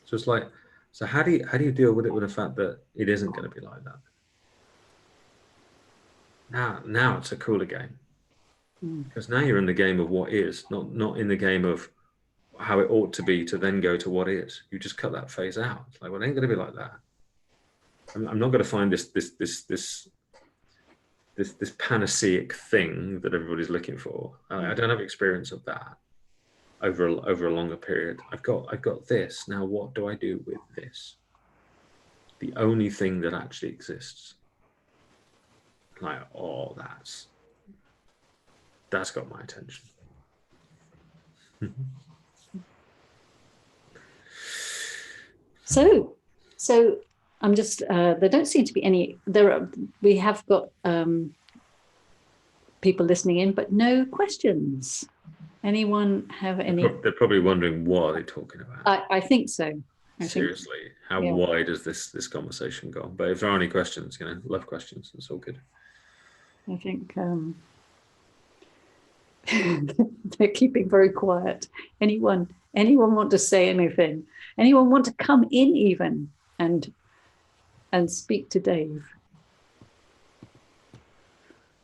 So it's like, so how do you deal with it with the fact that it isn't going to be like that? Now it's a cooler game, because now you're in the game of what is, not in the game of how it ought to be to then go to what is. You just cut that phase out. It's like, well, it ain't going to be like that. I'm not going to find this panaceic thing that everybody's looking for. I don't have experience of that over a longer period. I've got this. Now what do I do with this? The only thing that actually exists. Like, oh, that's got my attention. So I'm just, there don't seem to be any, we have got people listening in, but no questions. Anyone have any? They're probably wondering what they're talking about. I think so. Seriously, how wide has this conversation gone? But if there are any questions, love questions. It's all good. I think they're keeping very quiet. Anyone want to say anything? Anyone want to come in even and speak to Dave?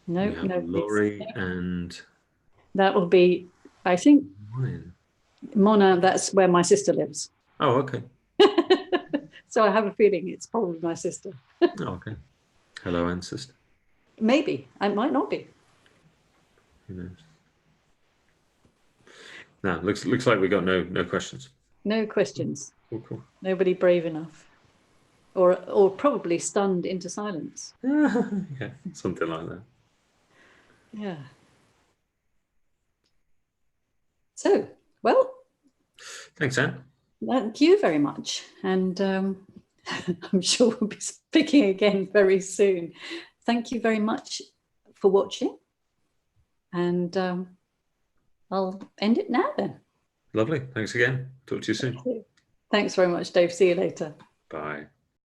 No, Laurie and that will be, I think, Mona. That's where my sister lives. Oh, okay. So I have a feeling it's probably my sister. Oh, okay. Hello, and sister. Maybe. I might not be. Who knows? No, looks like we got no questions. No questions. Cool. Nobody brave enough, or probably stunned into silence. Yeah, something like that. Yeah. So, well. Thanks, Anne. Thank you very much, and I'm sure we'll be speaking again very soon. Thank you very much for watching, and I'll end it now then. Lovely. Thanks again. Talk to you soon. Thanks very much, Dave. See you later. Bye.